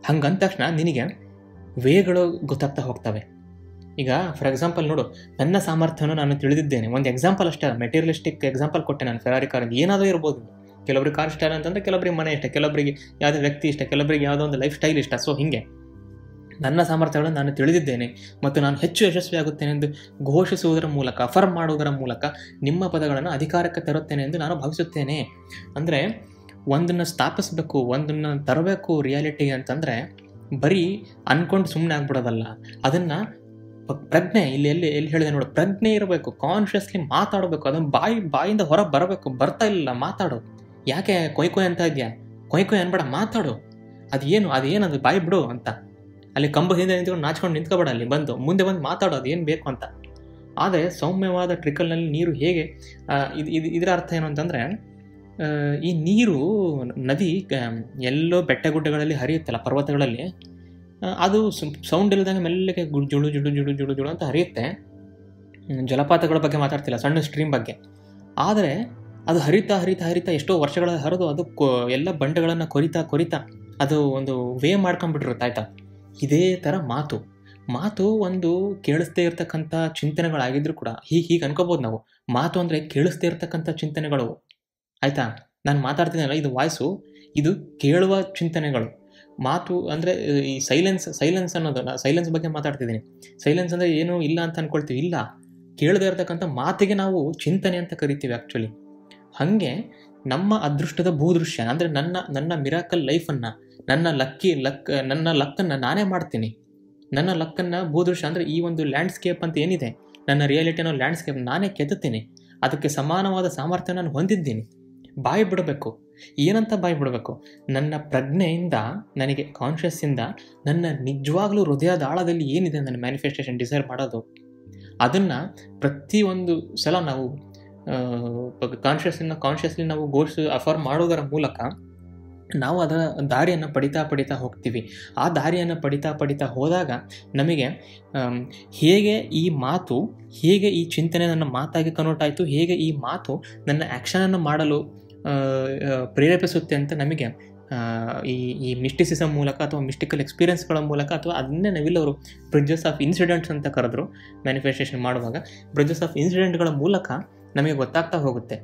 ಹಂಗಂದ ತಕ್ಷಣ ನಿನಗೆ ವೇಗಳು ಗೊತ್ತಾಗ್ತಾ ಹೋಗ್ತವೆ. ಈಗ ಫಾರ್ ಎಕ್ಸಾಂಪಲ್ ನೋಡು, ನನ್ನ ಸಾಮರ್ಥ್ಯವನ್ನು ನಾನು ತಿಳಿದಿದ್ದೇನೆ. ಒಂದು ಎಕ್ಸಾಂಪಲ್ ಅಷ್ಟೇ, ಮೆಟೀರಿಯಲಿಸ್ಟಿಕ್ ಎಕ್ಸಾಂಪಲ್ ಕೊಟ್ಟೆ ನಾನು. ಫೆರಾರಿ ಕಾರ್ ಏನಾದರೂ ಇರ್ಬೋದು. ಕೆಲವರಿಗೆ ಕಾರ್ ಇಷ್ಟ ಇಲ್ಲ ಅಂತಂದರೆ ಕೆಲವರಿಗೆ ಮನೆ ಇಷ್ಟ, ಕೆಲವರಿಗೆ ಯಾವುದೇ ವ್ಯಕ್ತಿ ಇಷ್ಟ, ಕೆಲವರಿಗೆ ಯಾವುದೋ ಒಂದು ಲೈಫ್ ಸ್ಟೈಲ್ ಇಷ್ಟ. ಸೊ ಹೀಗೆ ನನ್ನ ಸಾಮರ್ಥ್ಯಗಳನ್ನು ನಾನು ತಿಳಿದಿದ್ದೇನೆ ಮತ್ತು ನಾನು ಹೆಚ್ಚು ಯಶಸ್ವಿಯಾಗುತ್ತೇನೆ ಎಂದು ಘೋಷಿಸುವುದರ ಮೂಲಕ, ಅಫರ್ಮ್ ಮಾಡುವುದರ ಮೂಲಕ ನಿಮ್ಮ ಪದಗಳನ್ನು ಅಧಿಕಾರಕ್ಕೆ ತರುತ್ತೇನೆ ಎಂದು ನಾನು ಭಾವಿಸುತ್ತೇನೆ. ಅಂದರೆ ಒಂದನ್ನು ಸ್ಥಾಪಿಸಬೇಕು, ಒಂದನ್ನು ತರಬೇಕು ರಿಯಾಲಿಟಿಗೆ ಅಂತಂದರೆ ಬರೀ ಅಂದ್ಕೊಂಡು ಸುಮ್ಮನೆ ಆಗ್ಬಿಡೋದಲ್ಲ. ಅದನ್ನು ಪ್ರಜ್ಞೆ, ಎಲ್ಲಿ ಹೇಳಿದೆ ನೋಡು, ಪ್ರಜ್ಞೆ ಇರಬೇಕು, ಕಾನ್ಷಿಯಸ್ಲಿ ಮಾತಾಡಬೇಕು. ಅದನ್ನು ಬಾಯಿಂದ ಹೊರ ಬರಬೇಕು. ಬರ್ತಾ ಇಲ್ಲ, ಮಾತಾಡು. ಯಾಕೆ ಕೊಯ್ ಅಂತ ಇದೆಯಾ? ಕೊಯ್ ಅನ್ಬೇಡ, ಮಾತಾಡು. ಅದೇನದು ಬಾಯಿ ಬಿಡು ಅಂತ. ಅಲ್ಲಿ ಕಂಬ ಹಿಂದೆ ನಿಂತ್ಕೊಂಡು ನಾಚ್ಕೊಂಡು ನಿಂತ್ಕೊಬೇಡ, ಅಲ್ಲಿ ಮುಂದೆ ಬಂದು ಮಾತಾಡೋದು ಏನು ಬೇಕು ಅಂತ. ಆದರೆ ಸೌಮ್ಯವಾದ ಟ್ರಿಕಲ್ನಲ್ಲಿ ನೀರು ಹೇಗೆ, ಇದರ ಅರ್ಥ ಏನು ಅಂತಂದರೆ, ಈ ನೀರು ನದಿ ಎಲ್ಲೋ ಬೆಟ್ಟಗುಡ್ಡಗಳಲ್ಲಿ ಹರಿಯುತ್ತಲ್ಲ, ಪರ್ವತಗಳಲ್ಲಿ, ಅದು ಸೌಂಡ್ ಇಲ್ಲದಂಗೆ ಮೆಲ್ಲಗೆ ಜುಳು ಜುಳು ಜುಳು ಜುಳು ಜುಳು ಅಂತ ಹರಿಯುತ್ತೆ. ಜಲಪಾತಗಳ ಬಗ್ಗೆ ಮಾತಾಡ್ತಿಲ್ಲ, ಸಣ್ಣ ಸ್ಟ್ರೀಮ್ ಬಗ್ಗೆ. ಆದರೆ ಅದು ಹರಿತಾ ಎಷ್ಟೋ ವರ್ಷಗಳ ಹರಿದು ಅದು ಎಲ್ಲ ಬಂಡೆಗಳನ್ನು ಕೊರಿತಾ ಅದು ಒಂದು ವೇ ಮಾಡ್ಕೊಂಡ್ಬಿಟ್ಟಿರುತ್ತೆ, ಆಯಿತಾ? ಇದೇ ಥರ ಮಾತು ಒಂದು ಕೇಳಿಸ್ದೇ ಇರ್ತಕ್ಕಂಥ ಚಿಂತನೆಗಳಾಗಿದ್ರೂ ಕೂಡ ಹೀಗೆ ಅನ್ಕೋಬೋದು ನಾವು. ಮಾತು ಅಂದರೆ ಕೇಳಿಸ್ದೇ ಇರ್ತಕ್ಕಂಥ ಚಿಂತನೆಗಳು, ಆಯಿತಾ? ನಾನು ಮಾತಾಡ್ತೀನಲ್ಲ, ಇದು ವಾಯ್ಸು, ಇದು ಕೇಳುವ ಚಿಂತನೆಗಳು. ಮಾತು ಅಂದರೆ ಈ ಸೈಲೆನ್ಸ್ ಅನ್ನೋದು, ಸೈಲೆನ್ಸ್ ಬಗ್ಗೆ ಮಾತಾಡ್ತಿದ್ದೀನಿ. ಸೈಲೆನ್ಸ್ ಅಂದರೆ ಏನೂ ಇಲ್ಲ ಅಂತ ಅಂದ್ಕೊಳ್ತೀವಿ. ಇಲ್ಲ, ಕೇಳದೇ ಇರ್ತಕ್ಕಂಥ ಮಾತಿಗೆ ನಾವು ಚಿಂತನೆ ಅಂತ ಕರಿತೀವಿ ಹಾಗೆ ನಮ್ಮ ಅದೃಷ್ಟದ ಭೂದೃಶ್ಯ ಅಂದರೆ ನನ್ನ ಮಿರಾಕಲ್ ಲೈಫನ್ನು, ನನ್ನ ಲಕ್ಕನ್ನು ನಾನೇ ಮಾಡ್ತೀನಿ. ನನ್ನ ಲಕ್ಕನ್ನು ಭೂದೃಶ್ಯ ಅಂದರೆ ಈ ಒಂದು ಲ್ಯಾಂಡ್ಸ್ಕೇಪ್ ಅಂತ ಏನಿದೆ, ನನ್ನ ರಿಯಾಲಿಟಿ ಅನ್ನೋ ಲ್ಯಾಂಡ್ಸ್ಕೇಪ್ ನಾನೇ ಕೆತ್ತುತ್ತೀನಿ, ಅದಕ್ಕೆ ಸಮಾನವಾದ ಸಾಮರ್ಥ್ಯ ನಾನು ಹೊಂದಿದ್ದೀನಿ. ಬಾಯಿ ಬಿಡಬೇಕು. ಏನಂತ ಬಾಯಿ ಬಿಡಬೇಕು? ನನ್ನ ಪ್ರಜ್ಞೆಯಿಂದ, ನನಗೆ ಕಾನ್ಷಿಯಸ್ಸಿಂದ ನನ್ನ ನಿಜವಾಗ್ಲೂ ಹೃದಯದ ಆಳದಲ್ಲಿ ಏನಿದೆ ನನ್ನ ಮ್ಯಾನಿಫೆಸ್ಟೇಷನ್ ಡಿಸೈರ್ ಮಾಡೋದು, ಅದನ್ನು ಪ್ರತಿಯೊಂದು ಸಲ ನಾವು ಕಾನ್ಷಿಯಸ್ಲಿ ನಾವು ಅಫರ್ಮ್ ಮಾಡೋದರ ಮೂಲಕ ನಾವು ಅದರ ದಾರಿಯನ್ನು ಪಡಿತಾ ಹೋಗ್ತೀವಿ. ಆ ದಾರಿಯನ್ನು ಪಡಿತಾ ಹೋದಾಗ ನಮಗೆ ಹೇಗೆ ಈ ಮಾತು, ಹೇಗೆ ಈ ಚಿಂತನೆ ನನ್ನ ಮಾತಾಗಿ ಕನ್ವರ್ಟ್ ಆಯಿತು, ಹೇಗೆ ಈ ಮಾತು ನನ್ನ ಆ್ಯಕ್ಷನನ್ನು ಮಾಡಲು ಪ್ರೇರೇಪಿಸುತ್ತೆ ಅಂತ ನಮಗೆ ಈ ಮಿಸ್ಟಿಸಿಸಮ್ ಮೂಲಕ ಅಥವಾ ಮಿಸ್ಟಿಕಲ್ ಎಕ್ಸ್ಪೀರಿಯನ್ಸ್ಗಳ ಮೂಲಕ, ಅಥವಾ ಅದನ್ನೇ ನಾವೆಲ್ಲವರು ಬ್ರಿಡ್ಜಸ್ ಆಫ್ ಇನ್ಸಿಡೆಂಟ್ಸ್ ಅಂತ ಕರೆದ್ರು ಮ್ಯಾನಿಫೆಸ್ಟೇಷನ್ ಮಾಡುವಾಗ, ಬ್ರಿಡ್ಜಸ್ ಆಫ್ ಇನ್ಸಿಡೆಂಟ್ಗಳ ಮೂಲಕ ನಮಗೆ ಗೊತ್ತಾಗ್ತಾ ಹೋಗುತ್ತೆ.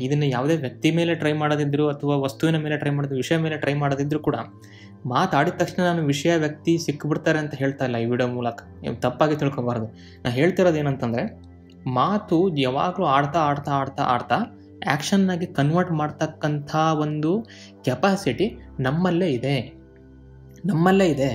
ಇದನ್ನು ಯಾವುದೇ ವ್ಯಕ್ತಿ ಮೇಲೆ ಟ್ರೈ ಮಾಡೋದಿದ್ರು ಅಥವಾ ವಸ್ತುವಿನ ಮೇಲೆ ಟ್ರೈ ಮಾಡೋದು, ವಿಷಯ ಮೇಲೆ ಟ್ರೈ ಮಾಡೋದಿದ್ರು ಕೂಡ ಮಾತಾಡಿದ ತಕ್ಷಣ ನಾನು ವಿಷಯ ವ್ಯಕ್ತಿ ಸಿಕ್ಕಿಬಿಡ್ತಾರೆ ಅಂತ ಹೇಳ್ತಾ ಇಲ್ಲ ಈ ವಿಡಿಯೋ ಮೂಲಕ. ತಪ್ಪಾಗಿ ತಿಳ್ಕೊಬಾರ್ದು. ನಾನು ಹೇಳ್ತಿರೋದು ಏನಂತಂದರೆ, ಮಾತು ಯಾವಾಗಲೂ ಆಡ್ತಾ ಆ್ಯಕ್ಷನ್ನಾಗಿ ಕನ್ವರ್ಟ್ ಮಾಡ್ತಕ್ಕಂಥ ಒಂದು ಕೆಪಾಸಿಟಿ ನಮ್ಮಲ್ಲೇ ಇದೆ.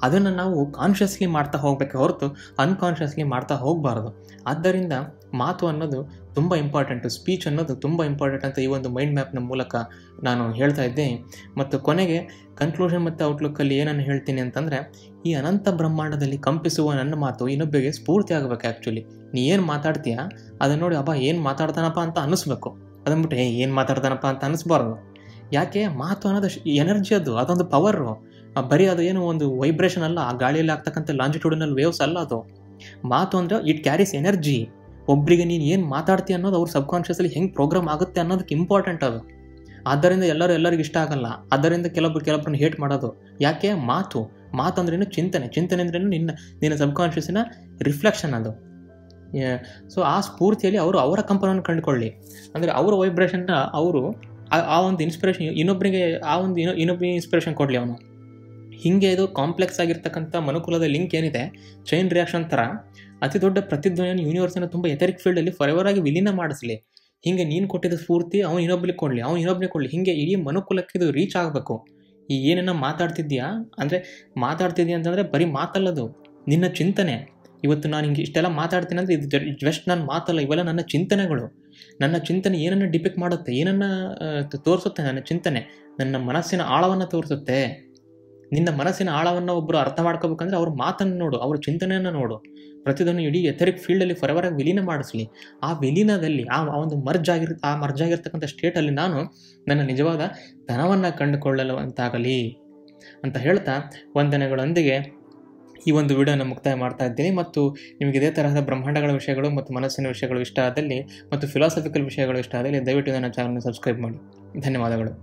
ಅದನ್ನು ನಾವು ಕಾನ್ಷಿಯಸ್ಲಿ ಮಾಡ್ತಾ ಹೋಗಬೇಕೆ ಹೊರತು ಅನ್ಕಾನ್ಷಿಯಸ್ಲಿ ಮಾಡ್ತಾ ಹೋಗಬಾರ್ದು. ಆದ್ದರಿಂದ ಮಾತು ಅನ್ನೋದು ತುಂಬ ಇಂಪಾರ್ಟೆಂಟು, ಸ್ಪೀಚ್ ಅನ್ನೋದು ತುಂಬ ಇಂಪಾರ್ಟೆಂಟ್ ಅಂತ ಈ ಒಂದು ಮೈಂಡ್ ಮ್ಯಾಪ್ನ ಮೂಲಕ ನಾನು ಹೇಳ್ತಾ ಇದ್ದೆ. ಮತ್ತು ಕೊನೆಗೆ ಕನ್ಕ್ಲೂಷನ್ ಮತ್ತು ಔಟ್ಲುಕ್ಕಲ್ಲಿ ಏನನ್ನು ಹೇಳ್ತೀನಿ ಅಂತಂದರೆ, ಈ ಅನಂತ ಬ್ರಹ್ಮಾಂಡದಲ್ಲಿ ಕಂಪಿಸುವ ನನ್ನ ಮಾತು ಇನ್ನೊಬ್ಬರಿಗೆ ಸ್ಫೂರ್ತಿ ಆಗಬೇಕು. ಆ್ಯಕ್ಚುಲಿ ನೀ ಏನು ಮಾತಾಡ್ತೀಯಾ ಅದನ್ನು ನೋಡಿ ಅಬ್ಬಾ ಏನು ಮಾತಾಡ್ತಾನಪ್ಪ ಅಂತ ಅನ್ನಿಸ್ಬೇಕು. ಅದನ್ಬಿಟ್ಟು ಏನು ಮಾತಾಡ್ತಾನಪ್ಪ ಅಂತ ಅನ್ನಿಸ್ಬಾರ್ದು. ಯಾಕೆ? ಮಾತು ಅನ್ನೋದು ಎನರ್ಜಿ, ಅದೊಂದು ಪವರು. ಬರೀ ಅದು ಏನು ಒಂದು ವೈಬ್ರೇಷನ್ ಅಲ್ಲ, ಆ ಗಾಳಿಯಲ್ಲಿ ಆಗ್ತಕ್ಕಂಥ ಲಾಂಜಿಟ್ಯೂಡಿನಲ್ ವೇವ್ಸ್ ಅಲ್ಲ ಅದು. ಮಾತು ಅಂದರೆ ಇಟ್ ಕ್ಯಾರೀಸ್ ಎನರ್ಜಿ. ಒಬ್ಬರಿಗೆ ನೀನು ಏನು ಮಾತಾಡ್ತೀಯ ಅನ್ನೋದು ಅವ್ರ ಸಬ್ಕಾನ್ಷಿಯಸ್ಲಿ ಹೆಂಗೆ ಪ್ರೋಗ್ರಾಮ್ ಆಗುತ್ತೆ ಅನ್ನೋದಕ್ಕೆ ಇಂಪಾರ್ಟೆಂಟ್ ಅದು. ಆದ್ದರಿಂದ ಎಲ್ಲರಿಗೂ ಇಷ್ಟ ಆಗಲ್ಲ. ಆದ್ದರಿಂದ ಕೆಲವೊಬ್ಬರನ್ನ ಹೇಟ್ ಮಾಡೋದು. ಯಾಕೆ? ಮಾತು ಅಂದ್ರೇನು ಚಿಂತನೆ ಅಂದ್ರೇನು ನಿನ್ನ ಸಬ್ಕಾನ್ಷಿಯಸ್ಸಿನ ರಿಫ್ಲೆಕ್ಷನ್ ಅದು. ಸೊ ಆ ಸ್ಫೂರ್ತಿಯಲ್ಲಿ ಅವರ ಕಂಪನವನ್ನು ಕಂಡುಕೊಳ್ಳಿ. ಅಂದರೆ ಅವರ ವೈಬ್ರೇಷನ್ನ ಅವರು ಆ ಒಂದು ಇನ್ಸ್ಪಿರೇಷನ್ ಇನ್ನೊಬ್ಬರಿಗೆ ಇನ್ನೊಬ್ಬರಿಗೆ ಇನ್ಸ್ಪಿರೇಷನ್ ಕೊಡಲಿ ಅವನು. ಹೀಗೆ ಇದು ಕಾಂಪ್ಲೆಕ್ಸ್ ಆಗಿರ್ತಕ್ಕಂಥ ಮನುಕುಲದ ಲಿಂಕ್ ಏನಿದೆ, ಚೈನ್ ರಿಯಾಕ್ಷನ್ ಥರ ಅತಿ ದೊಡ್ಡ ಪ್ರತಿಧ್ವನಿಯನ್ನು ಯೂನಿವರ್ಸನ್ನು ತುಂಬ ಎಥರಿಕ್ ಫೀಲ್ಡಲ್ಲಿ ಫಾರೆವರ್ ಆಗಿ ವಿಲೀನ ಮಾಡಿಸ್ಲಿ. ಹೀಗೆ ನೀನು ಕೊಟ್ಟಿದ್ದ ಸ್ಫೂರ್ತಿ ಅವನು ಇನ್ನೊಬ್ಬರಿಗೆ ಕೊಡಲಿ. ಹೀಗೆ ಇಡೀ ಮನುಕುಲಕ್ಕೆ ಇದು ರೀಚ್ ಆಗಬೇಕು. ಈ ಏನೇನೋ ಮಾತಾಡ್ತಿದ್ಯಾ ಅಂತಂದರೆ ಬರೀ ಮಾತಲ್ಲದು, ನಿನ್ನ ಚಿಂತನೆ. ಇವತ್ತು ನಾನು ಹಿಂಗೆ ಇಷ್ಟೆಲ್ಲ ಮಾತಾಡ್ತೀನಿ ಅಂದರೆ ಇದು ಜಸ್ಟ್ ನನ್ನ ಮಾತಲ್ಲ, ಇವೆಲ್ಲ ನನ್ನ ಚಿಂತನೆಗಳು. ನನ್ನ ಚಿಂತನೆ ಏನನ್ನು ಡಿಪಿಕ್ಟ್ ಮಾಡುತ್ತೆ, ಏನನ್ನು ತೋರಿಸುತ್ತೆ. ನನ್ನ ಚಿಂತನೆ ನನ್ನ ಮನಸ್ಸಿನ ಆಳವನ್ನು ತೋರಿಸುತ್ತೆ. ನಿನ್ನ ಮನಸ್ಸಿನ ಆಳವನ್ನು ಒಬ್ಬರು ಅರ್ಥ ಮಾಡ್ಕೋಬೇಕಂದ್ರೆ ಅವ್ರ ಮಾತನ್ನು ನೋಡು, ಅವ್ರ ಚಿಂತನೆಯನ್ನು ನೋಡು. ಪ್ರತಿದೊಂದು ಇಡೀ ಎಥರಿಕ್ ಫೀಲ್ಡಲ್ಲಿ ಫಾರೆವರ್ ಆಗಿ ವಿಲೀನ ಮಾಡಿಸ್ಲಿ. ಆ ವಿಲೀನದಲ್ಲಿ ಆ ಒಂದು ಮರ್ಜ್ ಆಗಿರ್ತಕ್ಕಂಥ ಸ್ಟೇಟಲ್ಲಿ ನಾನು ನನ್ನ ನಿಜವಾದ ಧನವನ್ನು ಕಂಡುಕೊಳ್ಳಲು ಅಂತಾಗಲಿ ಅಂತ ಹೇಳ್ತಾ ವಂದನೆಗಳೊಂದಿಗೆ ಈ ಒಂದು ವಿಡಿಯೋನ ಮುಕ್ತಾಯ ಮಾಡ್ತಾ ಇದ್ದೀನಿ. ಮತ್ತು ನಿಮಗೆ ಇದೇ ತರಹದ ಬ್ರಹ್ಮಾಂಡಗಳ ವಿಷಯಗಳು ಮತ್ತು ಮನಸ್ಸಿನ ವಿಷಯಗಳು ಇಷ್ಟ ಆದಲ್ಲಿ ಮತ್ತು ಫಿಲಾಸಫಿಕಲ್ ವಿಷಯಗಳು ಇಷ್ಟ ಆದಲ್ಲಿ ದಯವಿಟ್ಟು ನನ್ನ ಚಾನಲ್ನ ಸಬ್ಸ್ಕ್ರೈಬ್ ಮಾಡಿ. ಧನ್ಯವಾದಗಳು.